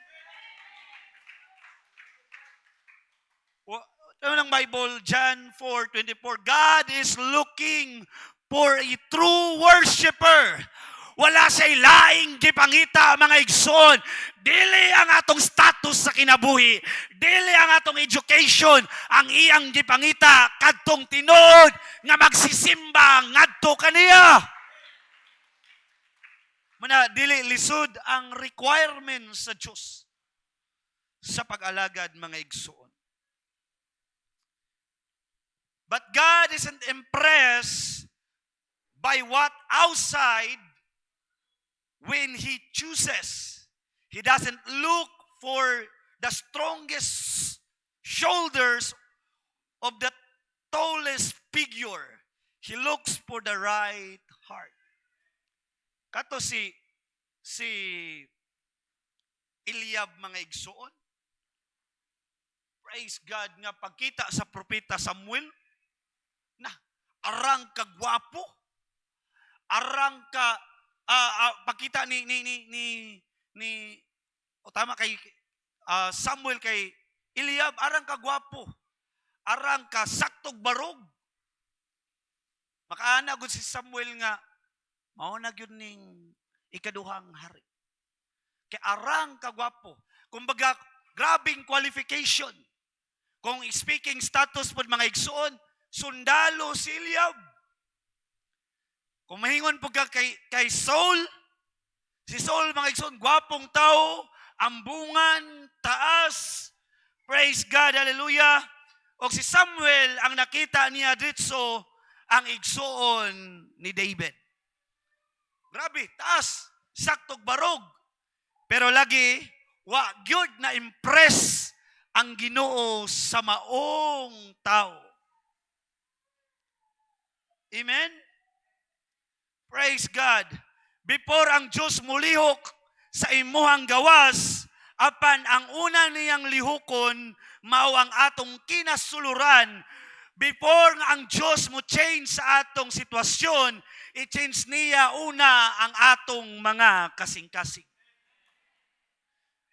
S3: Ano ng Bible? John 4:24. God is looking for a true worshiper. Wala siya'y laing gipangita mga igsoon. Dili ang atong status sa kinabuhi. Dili ang atong education. Ang iyang gipangita kadtong tinuod nga magsisimba ngadto kaniya. Muna dili lisod ang requirements sa Dios sa pag-alagad mga igsoon. But God isn't impressed by what outside when He chooses. He doesn't look for the strongest shoulders of the tallest figure. He looks for the right heart. Kato si Eliab mga igsoon. Praise God nga pagkita sa propeta Samuel, na arang ka gwapo, arang ka pagkita ni tama kay Samuel kay Eliab, arang ka gwapo, arang ka saktog barog. Makaana gud si Samuel nga mao na gyud ning ikaduhang hari. Kay arang ka gwapo. Kumbaga grabing qualification. Kung speaking status pod mga igsuon, sundalo si Eliab. Kung mahingon po ka kay Saul, si Saul mga igsoon, gwapong tao, ambungan, taas, praise God, hallelujah. O si Samuel, ang nakita niya dito, ang igsoon ni David. Grabe, taas, saktog barog. Pero lagi, wa gyud na impress ang Ginoo sa maong tao. Amen? Praise God. Before ang Diyos mulihok sa imuhang gawas, apan ang una niyang lihokon, mao ang atong kinasuluran. Before ang Diyos mo change sa atong sitwasyon, i-change niya una ang atong mga kasing-kasing.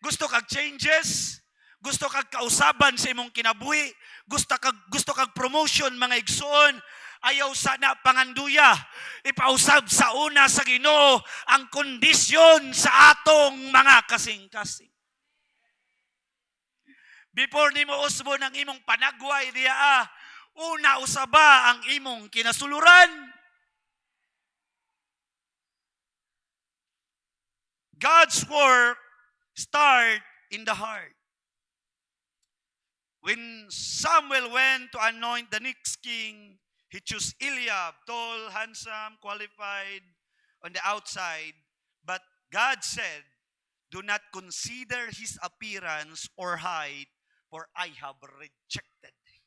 S3: Gusto kag changes? Gusto kag kausaban sa imong kinabuhi? Gusto kag promotion mga igsoon? Ayaw sana panganduya. Ipausab sa una sa Ginoo ang kondisyon sa atong mga kasing-kasing. Before nimo usbon ang imong panagway diya, una usaba ang imong kinasuluran. God's work start in the heart. When Samuel went to anoint the next king, he chose Eliab, tall, handsome, qualified on the outside. But God said, do not consider his appearance or height, for I have rejected him.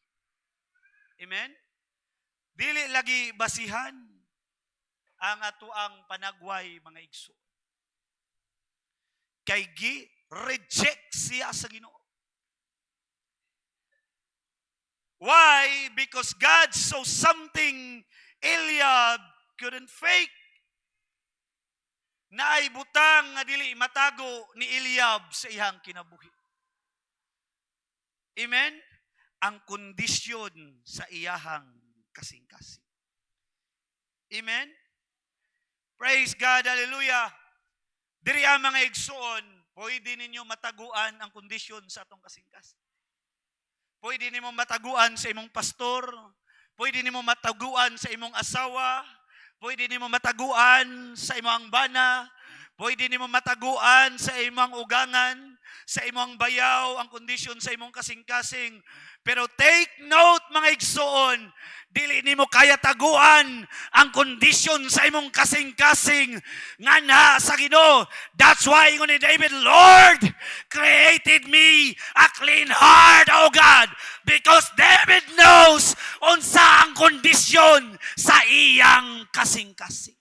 S3: Amen? Dili lagi basihan ang ato ang panagway mga igsoon. Kay reject siya sa Ginoo. Why? Because God saw something Eliab couldn't fake. Naay butang nga dili matago ni Eliab sa iyang kinabuhi. Amen? Ang kondisyon sa iyahang kasing-kasing. Amen? Praise God, hallelujah. Diri ang mga igsoon, pwede ninyo mataguan ang kondisyon sa atong kasing-kasing. Pwede nimo mataguan sa imong pastor, pwede nimo mataguan sa imong asawa, pwede nimo mataguan sa imong bana, pwede nimo mataguan sa imong ugangan, sa imong bayaw, ang kondisyon sa imong kasing-kasing. Pero take note mga igsoon, dili nimo kaya taguan ang kondisyon sa imong kasing-kasing nga na sa Ginoo. That's why ingon ni David, Lord, created me a clean heart, O God, because David knows unsa ang kondisyon sa iyang kasing-kasing.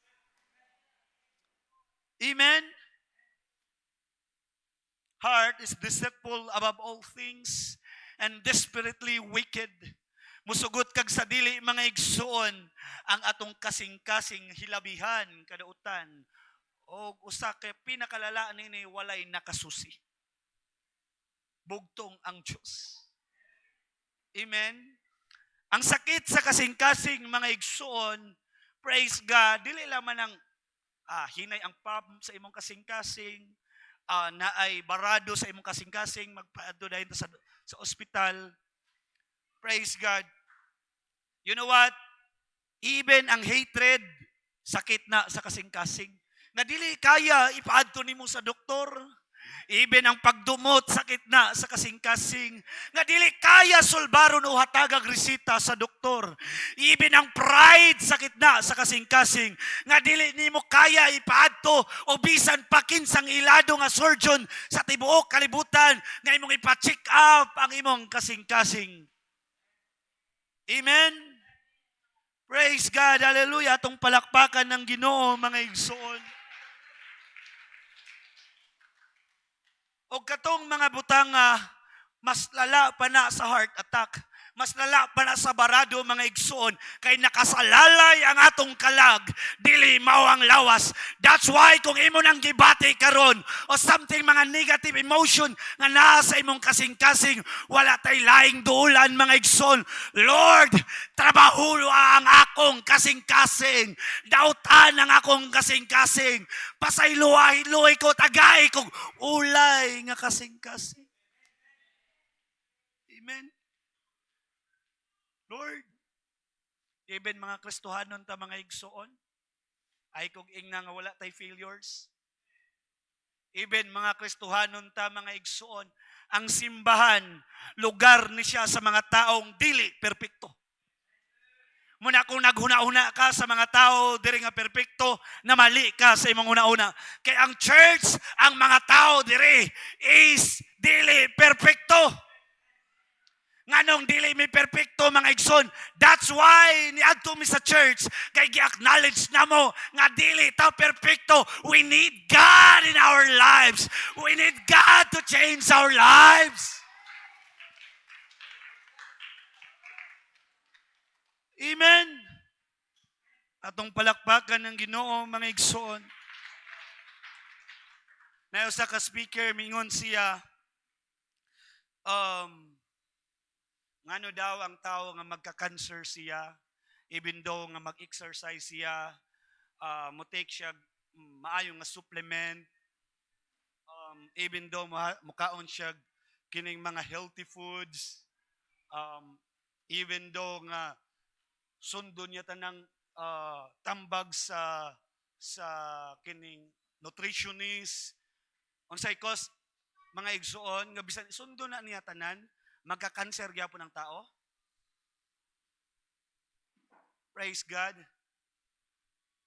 S3: Amen. Heart is deceitful above all things and desperately wicked. Musugot kag sa dili mga igsoon ang atong kasing-kasing hilabihan kadautan o usa kay pinakalala nini walay nakasusi. Bugtong ang Dios. Amen. Ang sakit sa kasing-kasing mga igsoon, praise God, dili lamang ang hinay ang pump sa imong kasing-kasing, na ay barado sa imong kasing-kasing, magpaadto dayon sa ospital. Praise God. You know what? Even ang hatred, sakit na sa kasing-kasing. Nga dili kaya ipaadto nimo sa doktor. Even ang pagdumot, sakit na sa kasing-kasing. Nga dili kaya sulbaron o hatagag resita sa doktor. Even ang pride, sakit na sa kasing-kasing. Nga dili nimo kaya ipaadto o bisan pa kinsang ilado nga surgeon sa tibuok kalibutan nga imong ipa-check up ang imong kasing-kasing. Amen? Praise God, hallelujah. Atong palakpakan ng Ginoo mga igsoon. O katong mga butanga, mas lala pa na sa heart attack. Mas lala pa na sa barado mga igsoon. Kay nakasalalay ang atong kalag. Dili mao ang lawas. That's why kung imo nang gibati karon o something mga negative emotion nga naa sa imong kasing-kasing, wala tay laing duulan mga igsoon. Lord, trabaho ang akong kasing-kasing. Dautan ang akong kasing-kasing. Pasayluhay-luhay ko, tagay kong ulay nga kasing-kasing. Amen. Lord, even mga Kristohanon ta mga igsoon, ay kung ingna nga wala tay failures. Even mga Kristohanon ta mga igsoon, ang simbahan, lugar ni siya sa mga taong dili perpekto. Muna kung naghuna-una ka sa mga tao, diri nga perpekto, na mali ka sa imong una-una. Kaya ang church, ang mga tao diri is dili perpekto. Nganong dili mi perpekto mga igsoon. That's why niadto mi sa church kay gi-acknowledge namo nga dili ta perpekto. We need God in our lives. We need God to change our lives. Amen. Atong palakpakan ng Ginoo mga igsoon. Na usa ka speaker mingon siya ngano daw ang tao nga magka-cancer siya, even though nga mag-exercise siya, mo take siya maayong nga supplement, even though mukaon siya kining mga healthy foods, even though nga sundo niya tanang tambag sa kining nutritionist, unsay cause mga igsuon nga bisan sundo na niya tanan, magka-cancer gyapon ang tao. Praise God.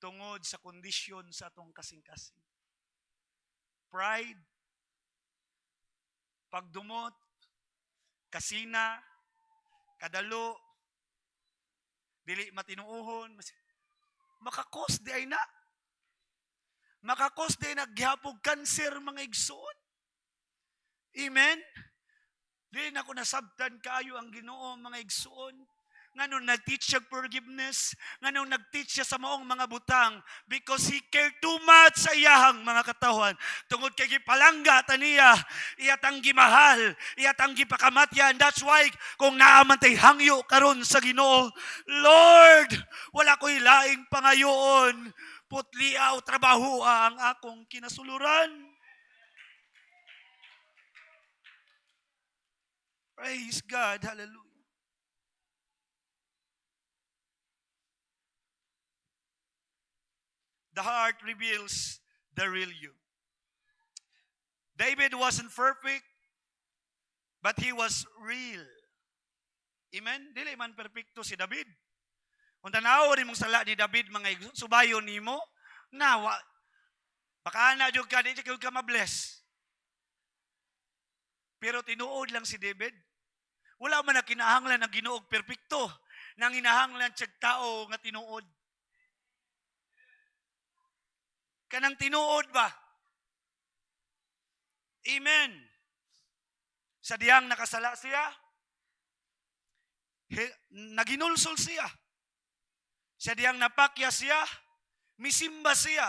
S3: Tungod sa kondisyon sa atong kasing-kasing. Pride, pagdumot, kasina, kadalo,
S11: dili matinuohon, makakos di ay na. Makakos di ay naghihapog cancer mga igsoon. Amen? Di na ko nasabtan kaayo ang Ginoo mga igsoon. Nganong nag-teach siya forgiveness, nganong nag-teach siya sa maong mga butang because He cared too much sa iyahang mga katawhan. Tungod kay gipalangga taniya, iyatang gimahal, iyatang gipakamatyan. That's why kung naamantay hangyo karon sa Ginoo, Lord, wala ko'y laing pangayoon, putliaw trabaho ang akong kinasuluran. Praise God, hallelujah. The heart reveals the real you. David wasn't perfect, but he was real. Amen? Dili man perfecto si David. Kung tanaw rin mong sala ni David, mga subayon ni mo, nawa, baka na dyan ka, di ka ma-bless. Pero tinuod lang si David. Wala man na kinahanglan ng Ginoo perfecto, nang hinahanglan siyang tao nga tinuod. Kanang tinuod ba? Amen. Sa diyang nakasala siya, naginulsol siya. Sa diyang napakya siya, misimba siya.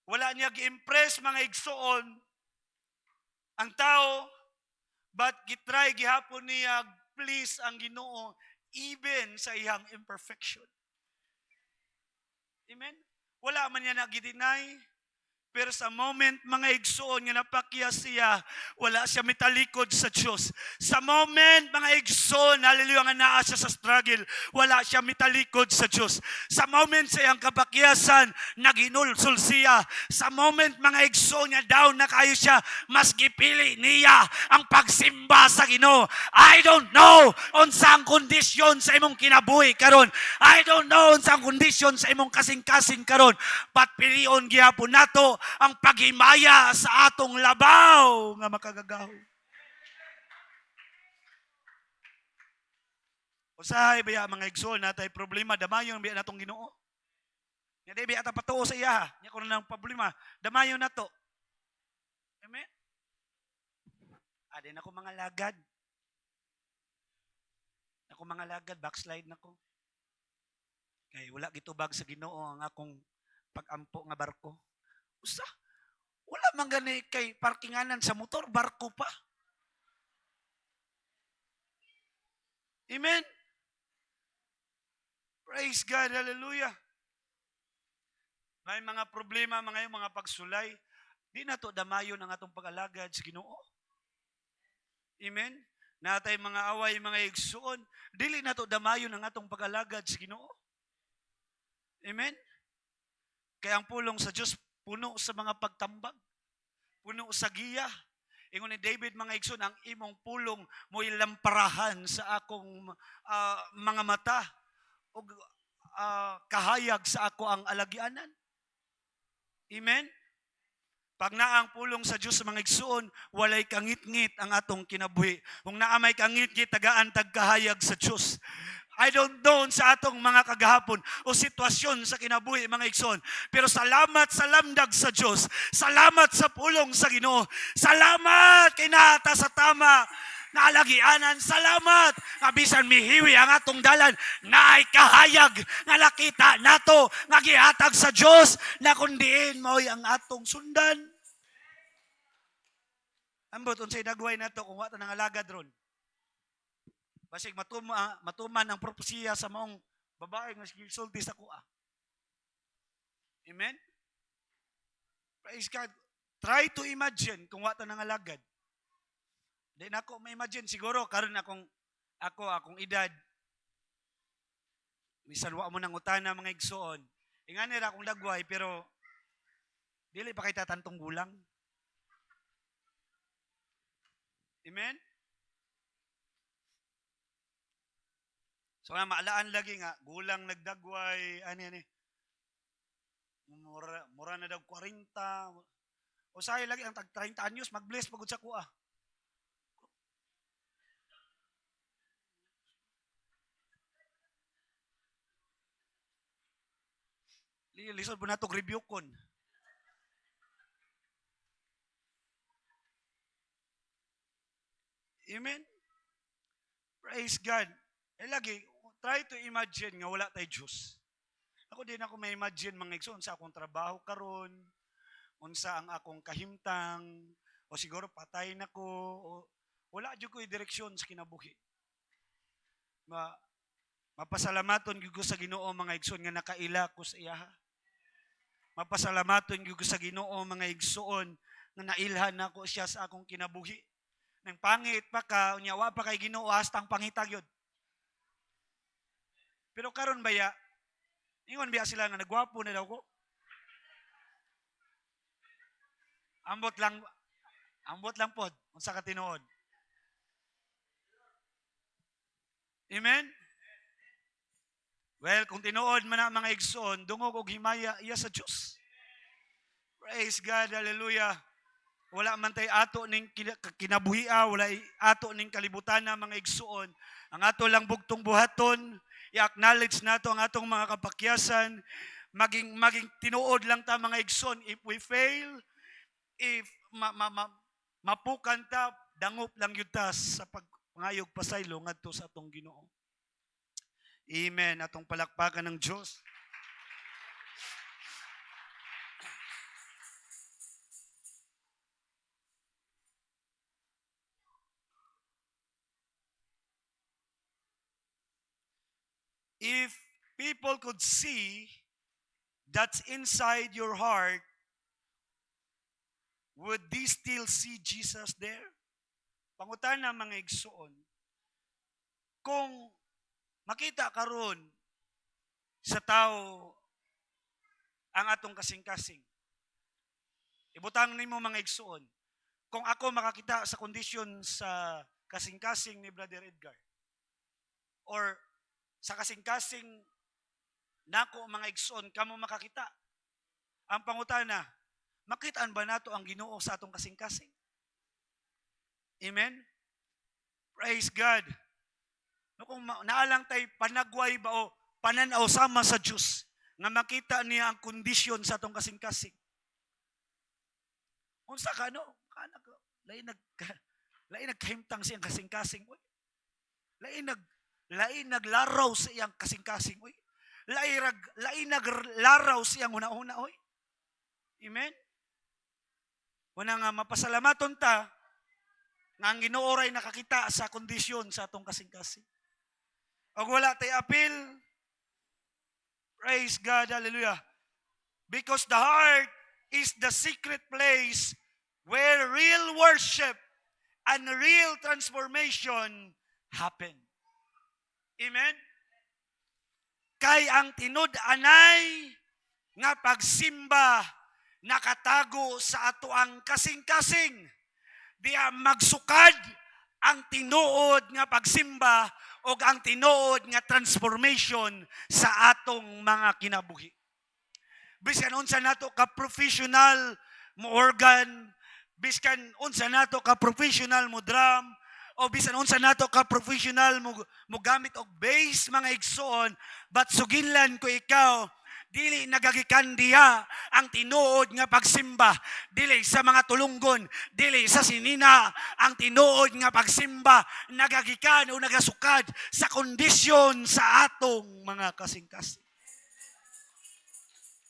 S11: Wala niya gi-impress mga igsoon ang tao, but gitry gihapon niya please ang Ginoo even sa iyang imperfection. Amen? Wala man niya nag-deny, pero sa moment, mga igsoon nga napakya siya, wala siya mitalikod sa Diyos. Sa moment, mga igsoon, hallelujah, nga naa siya sa struggle, wala siya mitalikod sa Diyos. Sa moment sa iyang kapakyasan, naginulsol siya. Sa moment, mga igsoon, nga down na kayo siya, mas gipili niya ang pagsimba sa Ginoo. I don't know unsang kondisyon sa imong kinabuhi karon. I don't know unsang kondisyon sa imong kasing-kasing karon. But pilion gihapon nato ang paghimaya sa atong labaw nga makagagaw. Usahay baya mga igsoon natay problema damayon biya natong Ginoo. Nga di biya ta patuo sa iya, nya kuno nang problema, damayon nato. Amen. Ade na ko mga lagad. Ako mga lagad backslide nako. Kay wala gitubag sa Ginoo ang akong pag-ampo nga barko. Usa, wala man gani kay parkinganan sa motor, barko pa. Amen? Praise God, hallelujah. May mga problema, mga pagsulay, di na to damayon ang atong pag-alagad sa Ginoo. Amen? Natay mga away, mga igsuon, dili na to damayon ang atong pag-alagad sa Ginoo. Amen? Kaya ang pulong sa Diyos, puno sa mga pagtambag, puno sa giya. Ingon ni David, mga igsoon, ang imong pulong mo ilamparahan sa akong mga mata o kahayag sa ako ang alagianan. Amen? Pag naang pulong sa Diyos mga igsoon, walay kangit-ngit ang atong kinabuhi. Kung naamay kangit-ngit, tagaan tagkahayag sa Diyos. I don't know sa atong mga kagahapon o sitwasyon sa kinabuhi mga igsoon. Pero salamat sa lamdag sa Diyos. Salamat sa pulong sa Ginoo. Salamat kay naata sa tama na alagianan. Salamat nga bisan mihiwi ang atong dalan na ay kahayag nga nakita nato nga gihatag sa Diyos na kundiin mo'y ang atong sundan. Ambot unsay dagway nato kung wa ta nang alagad ron. Basig matuman ang propesiya sa maong babae nga gisulti sa kuha. Amen? Praise God. Try to imagine kung wa ta nang alagad. Di na ako ma-imagine siguro karon akong edad. Bisan wa mo nang utana mga igsoon. Ingani ra akong dagway pero dili pa kay tatantong gulang. Amen? So nga maalaan lagi nga gulang nagdagway ani mura na daw 40 usahay lagi ang tag 30 anyos mag-bless pagud sa kuha. Lisod po nato rebuke-on. Amen? Praise God. Lagi, try to imagine nga wala tayo Diyos. Ako din ako may imagine mga igsoon sa akong trabaho karon, unsa ang akong kahimtang, o siguro patay na ko, o wala jud ko direksyon sa kinabuhi. Mapasalamaton gyud ko sa Ginoo mga igsoon nga nakaila ko sa iya. Mapasalamaton gyud ko sa Ginoo mga igsoon nga nailhan nako siya sa akong kinabuhi. Nang pangit pa ka, unya wa pa kay Ginoo hastang pangitag yun. Pero karon baya, ingon biya sila nga nagwapo na daw ko. Ambot lang pod, unsa ka tinuod. Amen? Well, kung tinuod man na mga igsoon, dungog og himaya iya sa Dios. Praise God, hallelujah. Wala man tay ato ning kinabuhia, wala ato ning kalibutan na mga igsuon. Ang ato lang bugtong buhaton, i-acknowledge nato ang atong mga kapakyasan, maging tinuod lang ta mga igsoon. If we fail, if mapukan ta, dangop lang yun ta sa pagpangayog pasaylo ngadto sa atong Ginoo. Amen. Atong palakpakan ng Diyos. If people could see that's inside your heart, would they still see Jesus there? Pangutana mga igsoon. Kung makita karon sa tao ang atong kasing-kasing, ibutang nimo mga igsoon. Kung ako makakita sa kondisyon sa kasing-kasing ni Brother Edgar, or sa kasing-kasing nako mga igsoon kamo makakita. Ang pangutana, makitaan ba nato ang Ginoo sa atong kasing-kasing? Amen? Praise God. No, kung naalang tay panagway ba o pananaw sama sa Dios nga makita niya ang kondisyon sa atong kasing-kasing. Unsa ka no? Lain nagkahimtang siyang kasing-kasing. Lain naglaraw sa iyang kasing-kasing. Lain naglaraw sa iyang una-una. Amen? Una nga mapasalamaton ta nga ang Ginoo ray nakakita sa kondisyon sa atong kasing-kasing. Og wala tay apil, praise God, hallelujah. Because the heart is the secret place where real worship and real transformation happen. Amen? Kay ang tinud-anay nga pagsimba nakatago sa ato ang kasing-kasing. Diya magsukad ang tinuod nga pagsimba o ang tinuod nga transformation sa atong mga kinabuhi. Biskan unsa nato ka professional mo organ, biskan unsa nato ka professional mo drum, o bisan unsa nato ka professional mo gamit og bass mga igsoon, but suginlan ko ikaw, dili nagagikan diha ang tinuod nga pagsimba, dili sa mga tulunggon, dili sa sinina, ang tinuod nga pagsimba nagagikan o nagasukad sa kondisyon sa atong mga kasing-kasing.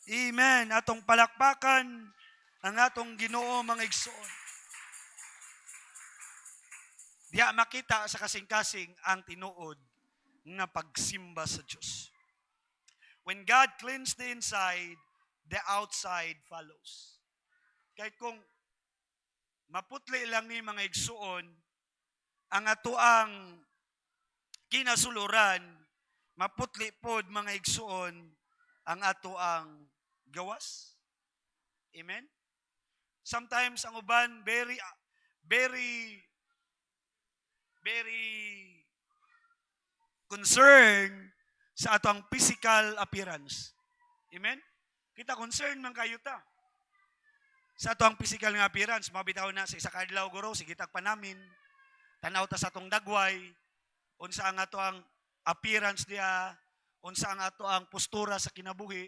S11: Amen. Atong palakpakan ang atong Ginoo mga igsoon. Diya makita sa kasing-kasing ang tinuod nga pagsimba sa Diyos. When God cleans the inside, the outside follows. Kaya kung maputli lang ni mga igsuon, ang atoang kinasuluran, maputli pod mga igsuon, ang atoang gawas. Amen? Sometimes ang uban, very concerned sa atong physical appearance. Amen? Kita concerned man kayo ta. Sa atong physical nga appearance, mabitaw na sa isa ka adlaw guro, sige tagpa namin. Tanaw ta sa atong dagway, unsa ang ato ang appearance niya, unsa ang ato ang postura sa kinabuhi,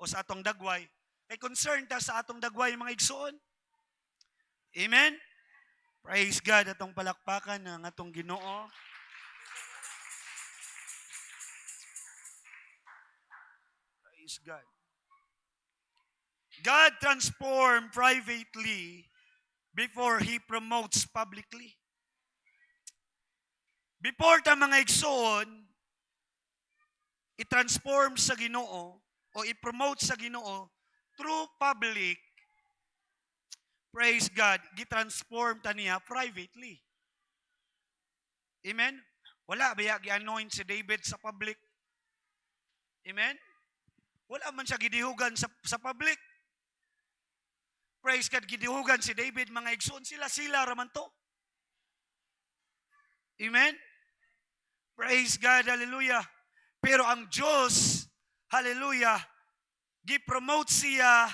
S11: o sa atong dagway, kay concern ta sa atong dagway mga igsoon. Amen? Praise God, atong palakpakan ng atong Ginoo. Praise God. God transforms privately before He promotes publicly. Before ta mga igsoon, i-transform sa Ginoo o i-promote sa Ginoo through public, praise God, gi-transform ta niya privately. Amen? Wala ba gi-anoint si David sa public? Amen? Wala man siya gidihugan sa public. Praise God, gidihugan si David, mga igsoon, sila raman to. Amen? Praise God, hallelujah. Pero ang Diyos, hallelujah, gi-promote siya,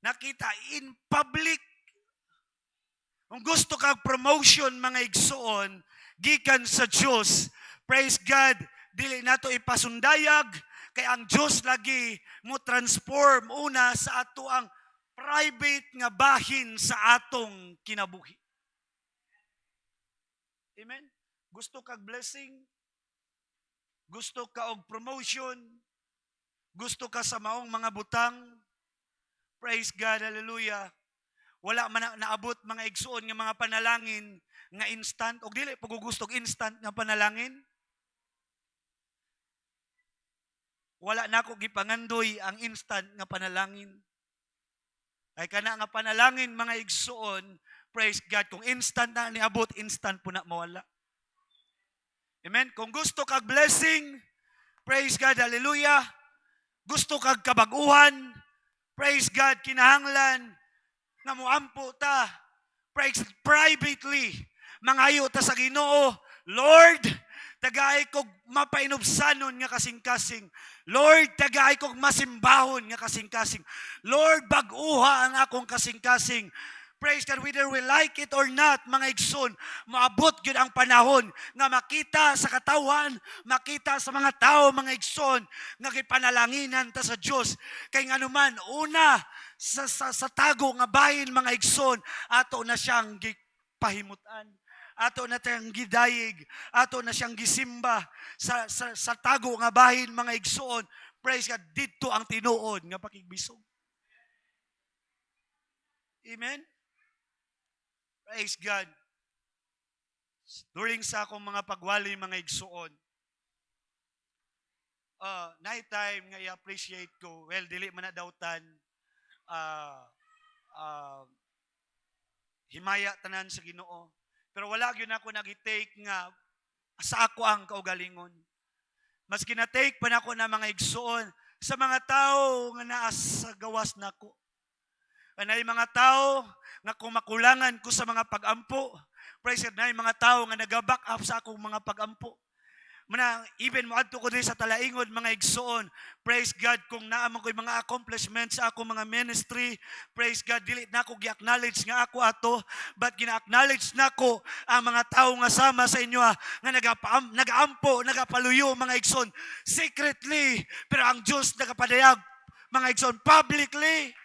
S11: nakita in public. Kung gusto kang promotion, mga igsoon, gikan sa Diyos, praise God, dili nato ipasundayag, kay ang Diyos lagi mo transform una sa ato ang private nga bahin sa atong kinabuhi. Amen? Gusto kag blessing? Gusto ka og promotion? Gusto ka sa maong mga butang? Praise God, hallelujah. Wala man naabot mga igsoon nga mga panalangin nga instant, o dili pagugustog instant nga panalangin. Wala na ako gipangandoy ang instant nga panalangin. Ay kana nga panalangin mga igsoon, praise God, kung instant na niabot, instant po na mawala. Amen? Kung gusto kag blessing, praise God, hallelujah. Gusto kag kabaguhan, praise God, kinahanglan, nga muampo ta, praise privately, mangayo ta sa Ginoo, Lord, tagaay kog mapainubsanon nga kasing-kasing. Lord, tagaay kog masimbahon nga kasing-kasing. Lord, bag-uha ang akong kasing-kasing. Praise God, whether we like it or not, mga igsoon, maabot yun ang panahon nga makita sa katawan, makita sa mga tao, mga igsoon, nga kipanalanginan ta sa Diyos. Kay nga naman, una, sa tago nga bahin, mga igsoon, ato na siyang gipahimutan. Ato na siyang gidayig, ato na siyang gisimba sa tago nga bahin, mga igsoon. Praise God, dito ang tinuod nga pakigbisog. Amen? Praise God. During sa akong mga pagwali, mga igsoon, night time nga i-appreciate ko, well, dili man na dawtan, himaya tanan sa Ginoo. Pero wala gyud ako nag-take nga sa ako ang kaugalingon. Mas gina-take pa nako na mga igsoon sa mga tao nga naa sa gawas nako. Anay mga tao nga kung makulangan ko sa mga pag-ampo, praise God, na mga tao nga nag-back up sa akong mga pag-ampo. Mana, even mo adto ko din sa talaingod, mga igsoon, praise God, kung naamang ko'y mga accomplishments sa akong mga ministry, praise God, dili na ako gi-acknowledge nga ako ato, but gina-acknowledge na ko ang mga tao nga sama sa inyo, nga nag-aampo, nagapaluyo, mga igsoon, secretly, pero ang Diyos nagapadayag, mga igsoon, publicly.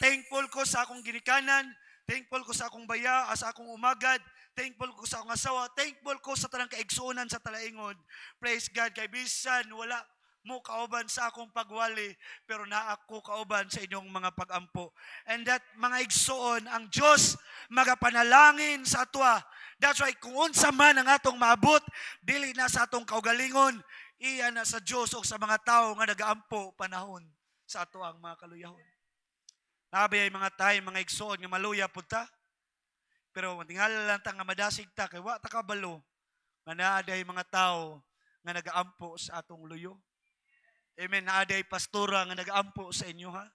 S11: Thankful ko sa akong ginikanan, thankful ko sa akong baya, sa akong umagad, thankful ko sa akong asawa, thankful ko sa tanang kaigsuonan sa talaingod. Praise God, kay bisan wala mo kauban sa akong pagwali, pero na ako kauban sa inyong mga pag-ampo. And that, mga igsuon, ang Diyos magapanalangin sa atwa. That's why, kung unsa man ang atong maabot, dili na sa atong kaugalingon, iya na sa Diyos o sa mga tao nga nagaampo panahon sa ato ang mga kaluyahon. Nabi ay mga tayo, mga igsoon, nga maluya po ta. Pero tingala lang ta nga madasig ta, kay wa ta kabalo, nga naaday mga tao nga nagaampo sa atong luyo. Amen, naaday pastora nga nagaampo sa inyo, ha?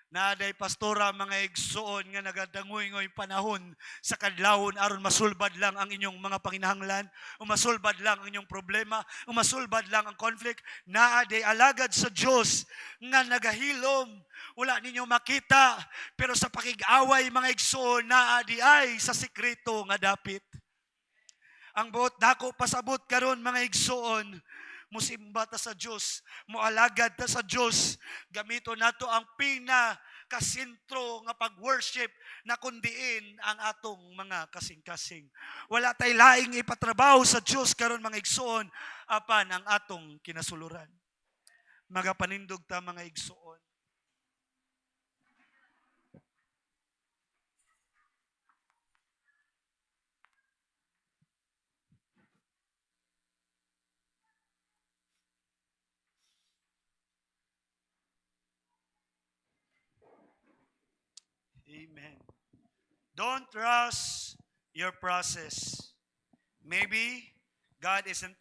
S11: Naaday pastora, mga igsoon, nga nagadangoy-ngoy panahon sa kadlawon aron masulbad lang ang inyong mga panginahanglan, o masulbad lang ang inyong problema, o masulbad lang ang conflict. Naaday alagad sa Diyos nga nagahilom, wala ninyo makita, pero sa pakig-away, mga igsoon, naadi ay sa sikreto nga dapit. Ang buot dako pasabot karon, mga igsoon, musimba ta sa Dios, moalagad ta sa Dios. Gamito nato ang kasintro nga pag-worship na kundiin ang atong mga kasing-kasing. Wala tay laing ipatrabaho sa Dios karon mga igsoon apan ang atong kinasuluran. Magapanindog ta mga igsoon. Amen. Don't rush your process. Maybe God isn't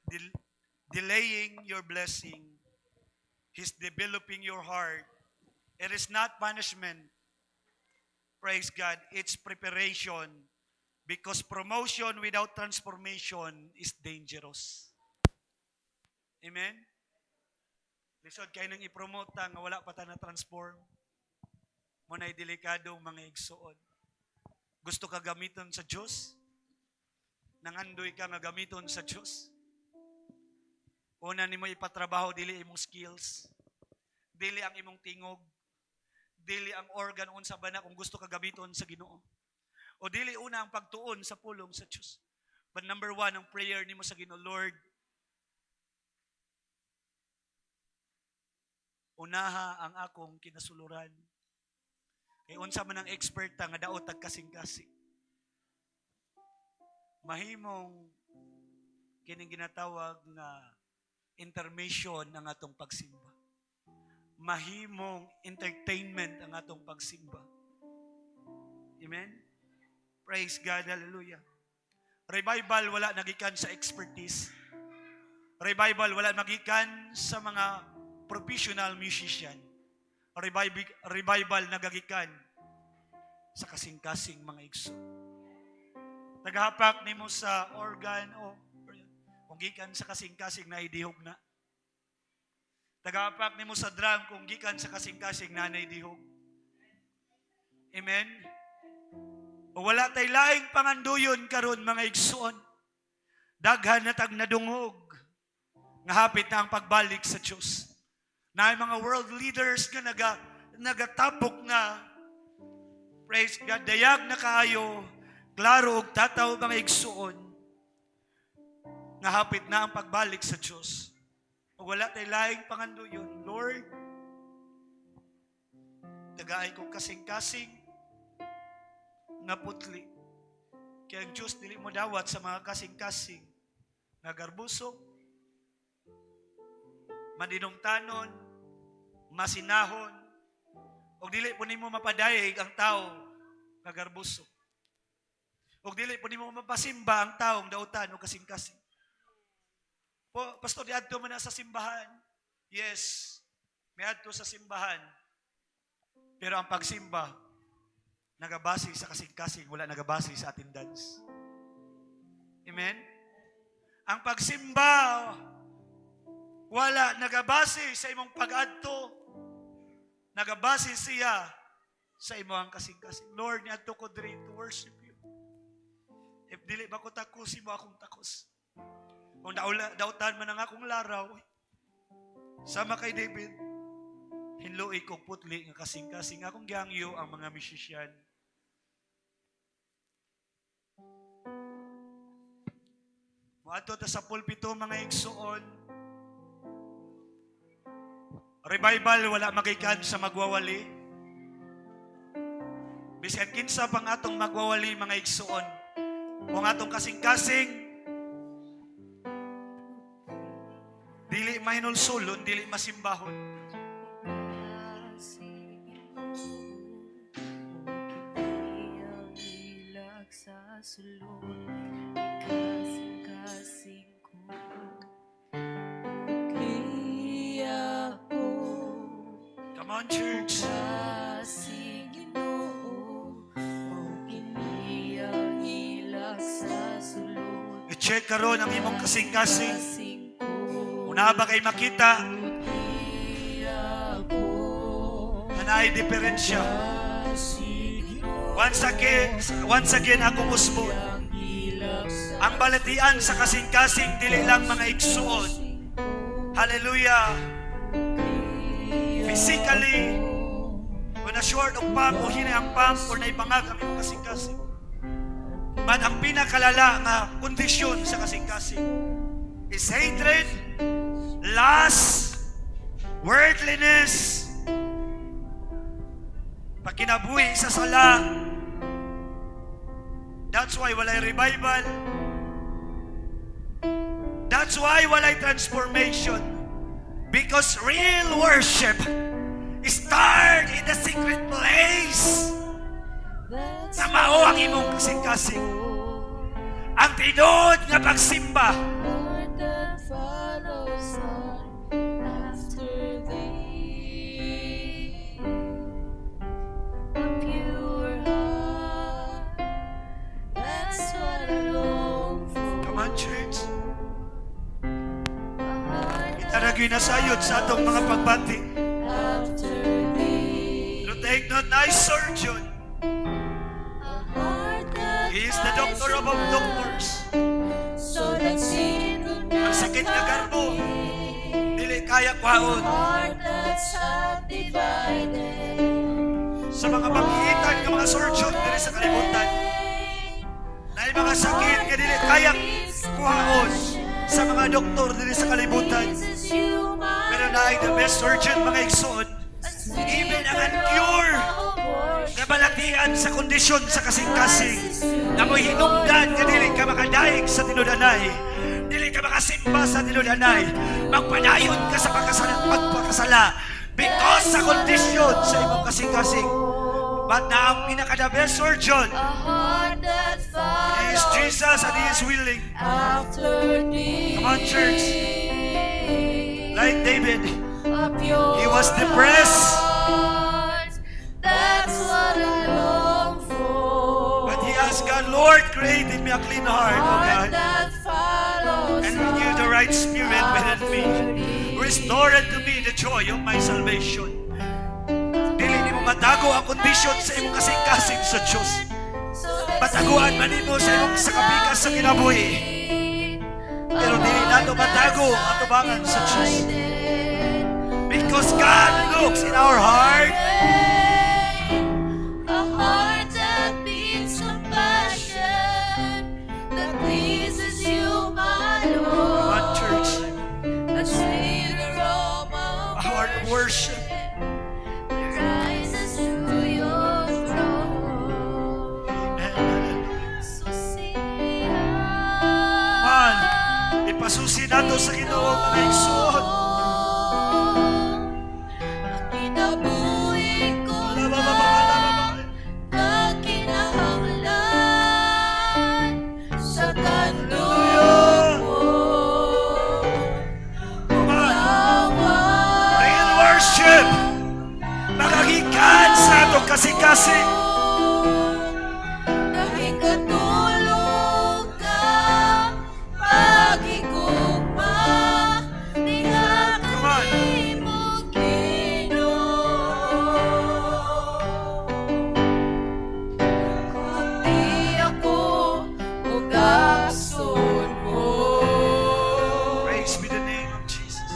S11: delaying your blessing. He's developing your heart. It is not punishment. Praise God. It's preparation. Because promotion without transformation is dangerous. Amen? Lisod kayo nang ipromote nga wala pa ta na transform. Muna'y delikadong mga igsoon. Gusto ka gamiton sa Diyos? Nangandoy ka nga gamiton sa Diyos? Una ni mo ipatrabaho, dili imong skills. Dili ang imong tingog. Dili ang organ unsa ba na kung gusto ka gamiton sa Ginoo. O dili una ang pagtuon sa pulong sa Diyos. But number 1, ang prayer nimo sa Ginoo, Lord, unaha ang akong kinasuluran. Kay unsa man ang expert nga daot tag kasing-kasing. Mahimong kining ginatawag nga intermission ang atong pagsimba. Mahimong entertainment ang atong pagsimba. Amen? Praise God, hallelujah. Revival wala nagikan sa expertise. Revival wala nagikan sa mga professional musician. Revival nagagikan sa kasing-kasing mga igso. Tagahapak nimo sa organ o kung gikan sa kasing-kasing na idihog na. Tagahapak nimo sa drum kung gikan sa kasing-kasing na idihog. Amen. O wala tay laing panganduyon karon mga igsoon. Daghan na tag nadungog nga hapit na ang pagbalik sa Dios. Na mga world leaders nga nagatapok na, praise God, dayag na kaayo, klaro og tataw mga igsuon, nga hapit na ang pagbalik sa Diyos. O wala tayo laing panganduyon, Lord, tagaay kong kasing-kasing, nga putli. Kaya ang Diyos dili mo dawat sa mga kasing-kasing, nga garbusok, madinungtanon, masinahon, o dili po nimo mapadayeg ang tao nga garbusok. O dili po nimo mapasimba ang taong dautan o kasing-kasing. Pastor, diadto man na sa simbahan. Yes, may adto sa simbahan. Pero ang pagsimba, nagabase sa kasing-kasing, wala nagabase sa attendance. Amen? Ang pagsimba, wala nagabase sa imong pag-adto. Nagabase siya sa imong kasing-kasing. Lord, niadto ko diri to worship you. If dili ba ko takos, mo akong takos. Kung dautan man ang akong laraw, sama kay David, hinluoy kong putli nga kasing-kasing akong gihangyo ang mga musician. Moadto ta sa pulpito mga igsuon. Revival wala magikan sa magwawali. Bisan kinsa pang atong magwawali mga igsuon. Kung atong kasing-kasing dili mahinulsulon, dili masimbahon. Come on, church. I-check karon ang imong kasing-kasing. Una ba kay makita na naay diferensya? Once again akong usbon. Ang balatian sa kasing-kasing dili lang mga igsuon. Hallelujah. Physically, kung na-short og pump o hinay ang pump o naibangag ang imong kasing-kasing. But ang pinakalala nga kondisyon sa kasing-kasing is hatred, lust, worldliness, pagkinabuhi sa sala. That's why walay revival. That's why walay transformation. Because real worship start in the secret place. Na mao ang imong kasing-kasing. Ang tinod nga pagsimba. Come on, church. Itaragay na sayod sa atong mga pagbati. No, take not nice surgeon. He is the doctor of all doctors. Ang sakit na garbo, dili kaya kwaon. Sa mga paghihitan ng mga surgeon dili sa kalibutan, na mga sakit nga dili kaya kwaon sa mga doktor dili sa kalibutan. Pero naay the best surgeon, mga igsoon, even ang cure na balatian sa kondisyon sa kasing-kasing, na mo'y hinungdan nga dili ka makadaig sa tinudanay, dili ka makasimba sa tinudanay, magpadayon ka sa pagpakasala because sa kondisyon sa imong kasing-kasing. But na ang pinaka-the best surgeon is Jesus, and He is willing. Come on, church. Like David, he was depressed. But he asked God, Lord, create in me a clean heart, O God, and renew the right spirit within me. Restore to me the joy of my salvation. Dili nimo matago ang kondisyon sa imong kasing-kasing sa Diyos. Pataguan man nimo sa imong sakapikas sa kinabuhi. Pero dili nato matago ang tubangan sa Diyos. Because God looks in our heart.
S10: A heart that beats compassion, that pleases you, my Lord.
S11: One church,
S10: A sweet aroma
S11: a heart of worship.
S10: that rises to your throne. So sing
S11: Man, ipasusi nato sa Ginoo mga igsoon.
S10: Kinabuhi ko na kinahanglan sa tanong mo.
S11: Real worship, makagikan sa atong kasing-kasing.
S10: Nakikatulog ka, pag-igugma, di ka kami mo kundi ako ugason mo.
S11: Praise be the name of Jesus.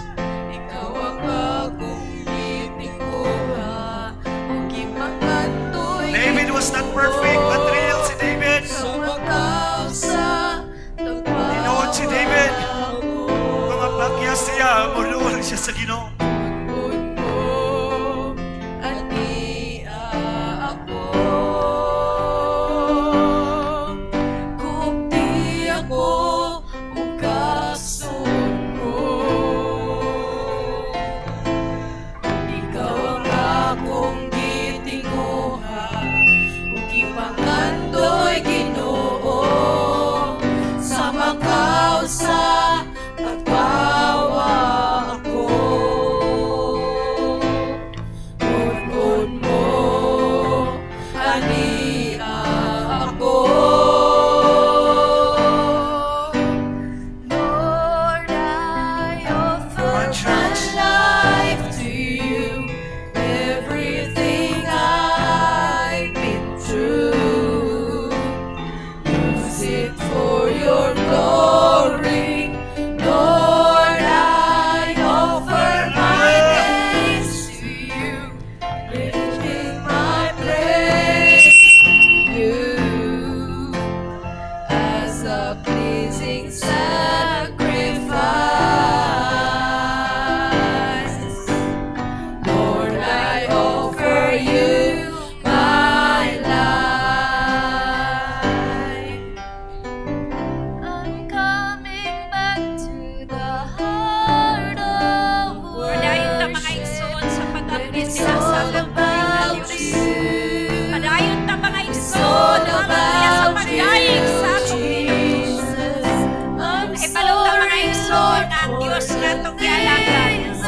S10: Ikaw ang akong bitinguha, o kimangantoy.
S11: David was not perfect, but real si David. Tinood si David. Kung ang bagya siya, muluwag siya sa Ginoo.
S10: Sa pagbawa ako, gun mo, ania ako. a pleasing sacrifice. Lord, I offer you my life. I'm coming back to the heart of
S1: Padayon ta mga
S10: worship.
S1: igsoon sa pag-abot
S10: It's
S1: nila sa
S10: all
S1: atong buhay nga
S10: about
S1: Diyos.
S10: you.
S1: Padayon ta mga
S10: It's
S1: igsoon,
S10: all
S1: hallelujah, sa
S10: about
S1: pagdaig
S10: you,
S1: sa atong
S10: Jesus. I'm
S1: Ibalong ta mga
S10: sorry,
S1: igsoon
S10: Lord,
S1: na ang
S10: for
S1: Diyos nga
S10: the
S1: itong gialagan.
S10: things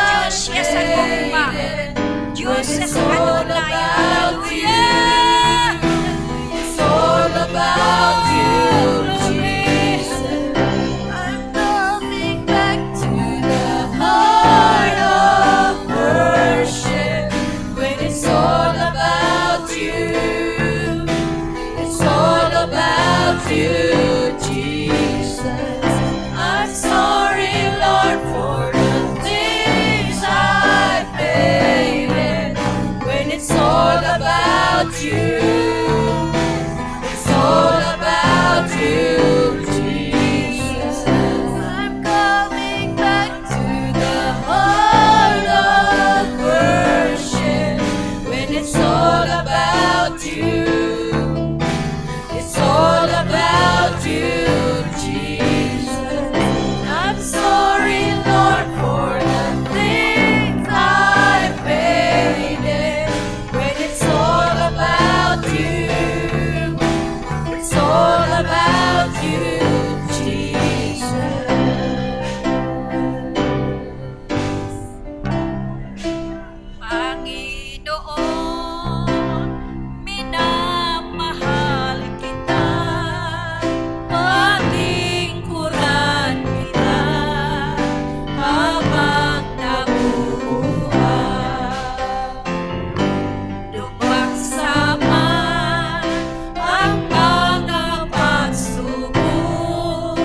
S1: Diyos
S10: I've
S1: siya sa gugma.
S10: made.
S1: Diyos siya
S10: It's
S1: sa
S10: all
S1: kanunay.
S10: about
S1: Hallelujah!
S10: It's all about you, Jesus. I'm coming back to the heart of worship when it's all about you. It's all about you, Jesus. I'm sorry, Lord, for the things I've made. When it's all about you, it's all about you, Jesus. I'm coming back to the heart of worship when it's all about you. It's all about you, Jesus. I'm sorry, Lord, for the things I've made. When it's all about you, it's all about you, Jesus.
S1: Panginoon, minamahal kita, paglingkuran kita, habang nabubuhay. Lumaksa man ang mga pagsubok,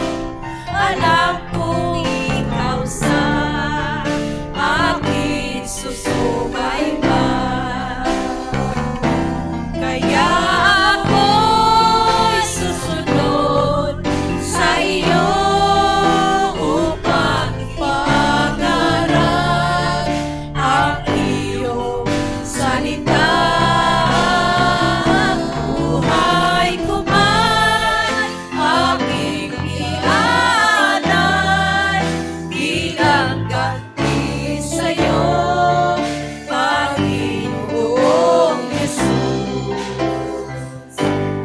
S1: alam kong ikaw sa akin susubaybay. Kaya ako'y susunod sa iyo upang ipangaral ang iyong salita. Buhay ko man aking ialay bilang ganti sa iyo, Panginoong Jesus.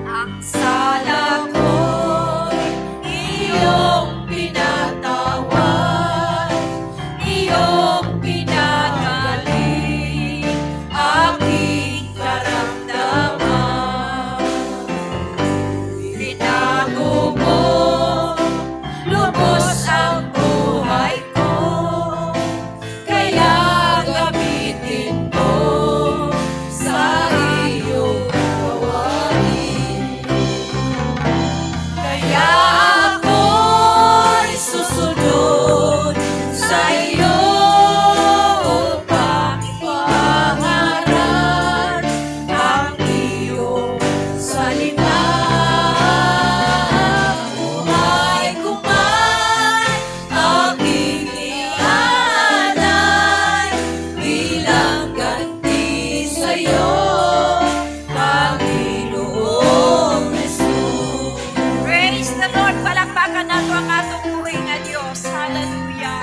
S1: Ang sala ko'y iyong pinatawad, iyong pinagaling aking karamdaman. Binago mo lubos ang buhay ko, kaya gamitin mo sa iyong gawain. Kaya ako'y susunod sa iyo upang ipangaral ang iyong salita. Buhay ko man aking ialay bilang ganti sa iyo, Panginoong Jesus. Praise the Lord! Palakpakan nato ang atong buhay nga Diyos. Hallelujah!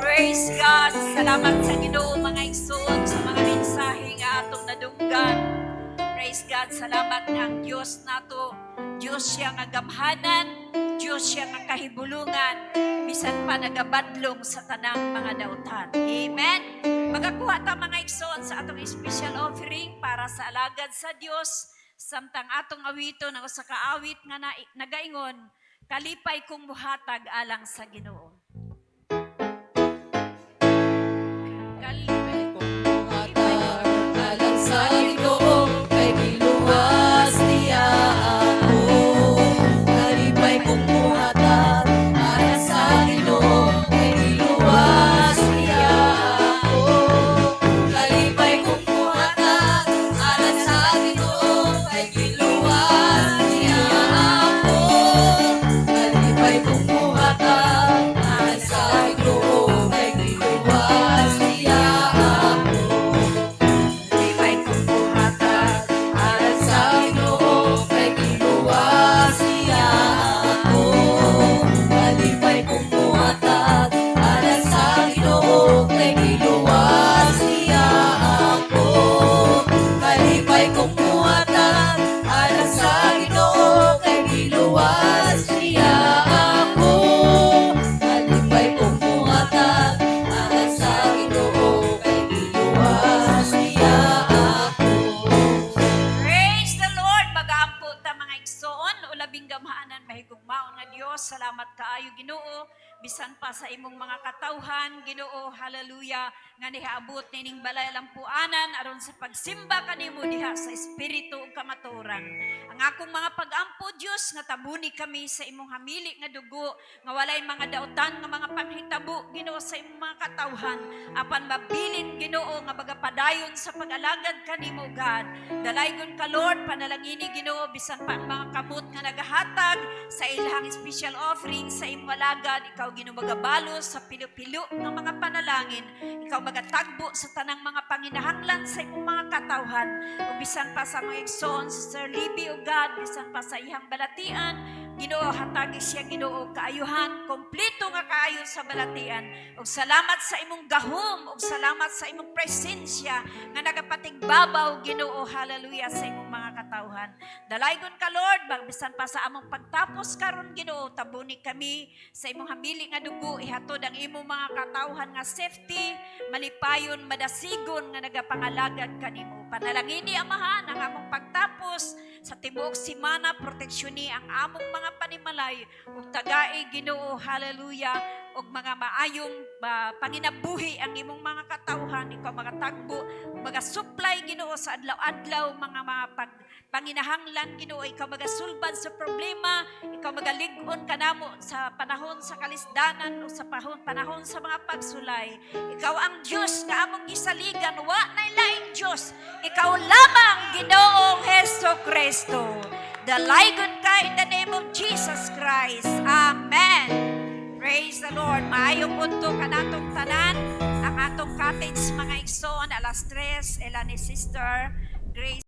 S1: Praise God! Salamat sa Ginoo mga igsoon sa mga mensahe nga atong nadunggan. Praise God! Salamat nga ang Diyos nato. Diyos siya nga gamhanan, Diyos siya nga kahibulungan, bisan pa nagabadlong sa tanang mga dautan. Amen. Magakuha ta mga igsoon sa atong special offering para sa alagad sa Dios, samtang atong awito na usa ka awit nga nagaingon, kalipay kong buhatag alang sa Ginoo. Kalipay
S10: Alang sa Ginoo, kay giluwas niya ako. Kalipay kong buhatag, alang sa Ginoo, kay giluwas niya ako. Kalipay kong buhatag, alang sa Ginoo, kay giluwas niya ako.
S1: tigugmaon nga Dios. Salamat kaayo Ginoo. Bisan pa sa imong mga katawhan, Ginoo, hallelujah, nga nihaabot nining balay lampuanan aron sa pagsimba kanimo diha sa espiritu ug kamatuoran. Ang akong mga pag-ampo Dios nga tabuni kami sa imong hamili nga dugo, nga walay mga dautan nga mga panghitabo Ginoo sa imong mga katawhan, apan mabilin Ginoo nga bagapadayon sa pag-alagad kanimo God. Dalaygon ka Lord, panalangini Ginoo bisan pa ang mga kamot nga nagahatag sa ilahang special offering sa imong alagad, ikaw Ginoo magabalo sa pilo-pilo ng mga panalangin, ikaw magatagbo sa tanang mga panginahanglan sa imong mga katawhan, ug bisan pa sa mga igsoon si Sir Libby o God, bisan pa sa ihang balatian Ginoo, hatagi siya Ginoo kaayuhan, kompleto nga kaayo sa balatian. Ug salamat sa imong gahom, ug salamat sa imong presensya nga nagapatigbabaw Ginoo, hallelujah, sa imong mga katawhan. Dalaygon ka Lord, bisan pa sa among pagtapos karon Ginoo, tabuni kami sa imong hamili nga dugo, ihatod ang imong mga katawhan nga safety, malipayon, madasigon nga nagapangalagad kanimo. Panalangini Amahan ang among pagtapos sa tibuok simana, proteksyon ang among mga panimalay ug tagai Ginoo, hallelujah, ug mga maayong panginabuhi ang imong mga katawhan, ikaw magatagbo, magasupply Ginoo sa adlaw-adlaw mga panginahanglan Ginoo, ikaw magasulbad sa problema, ikaw magalig-on kanamo sa panahon sa kalisdanan o sa panahon sa mga pagsulay. Ikaw ang Dios nga among gisaligan, wa nay laing Dios, ikaw lamang Ginoong Hesukristo. Dalaygon ka in the name of Jesus Christ. Amen. Praise the Lord. Maayong punto ka natong tanan. Ang atong cottage mga igsoon, alas 3, ela ni Sister Grace.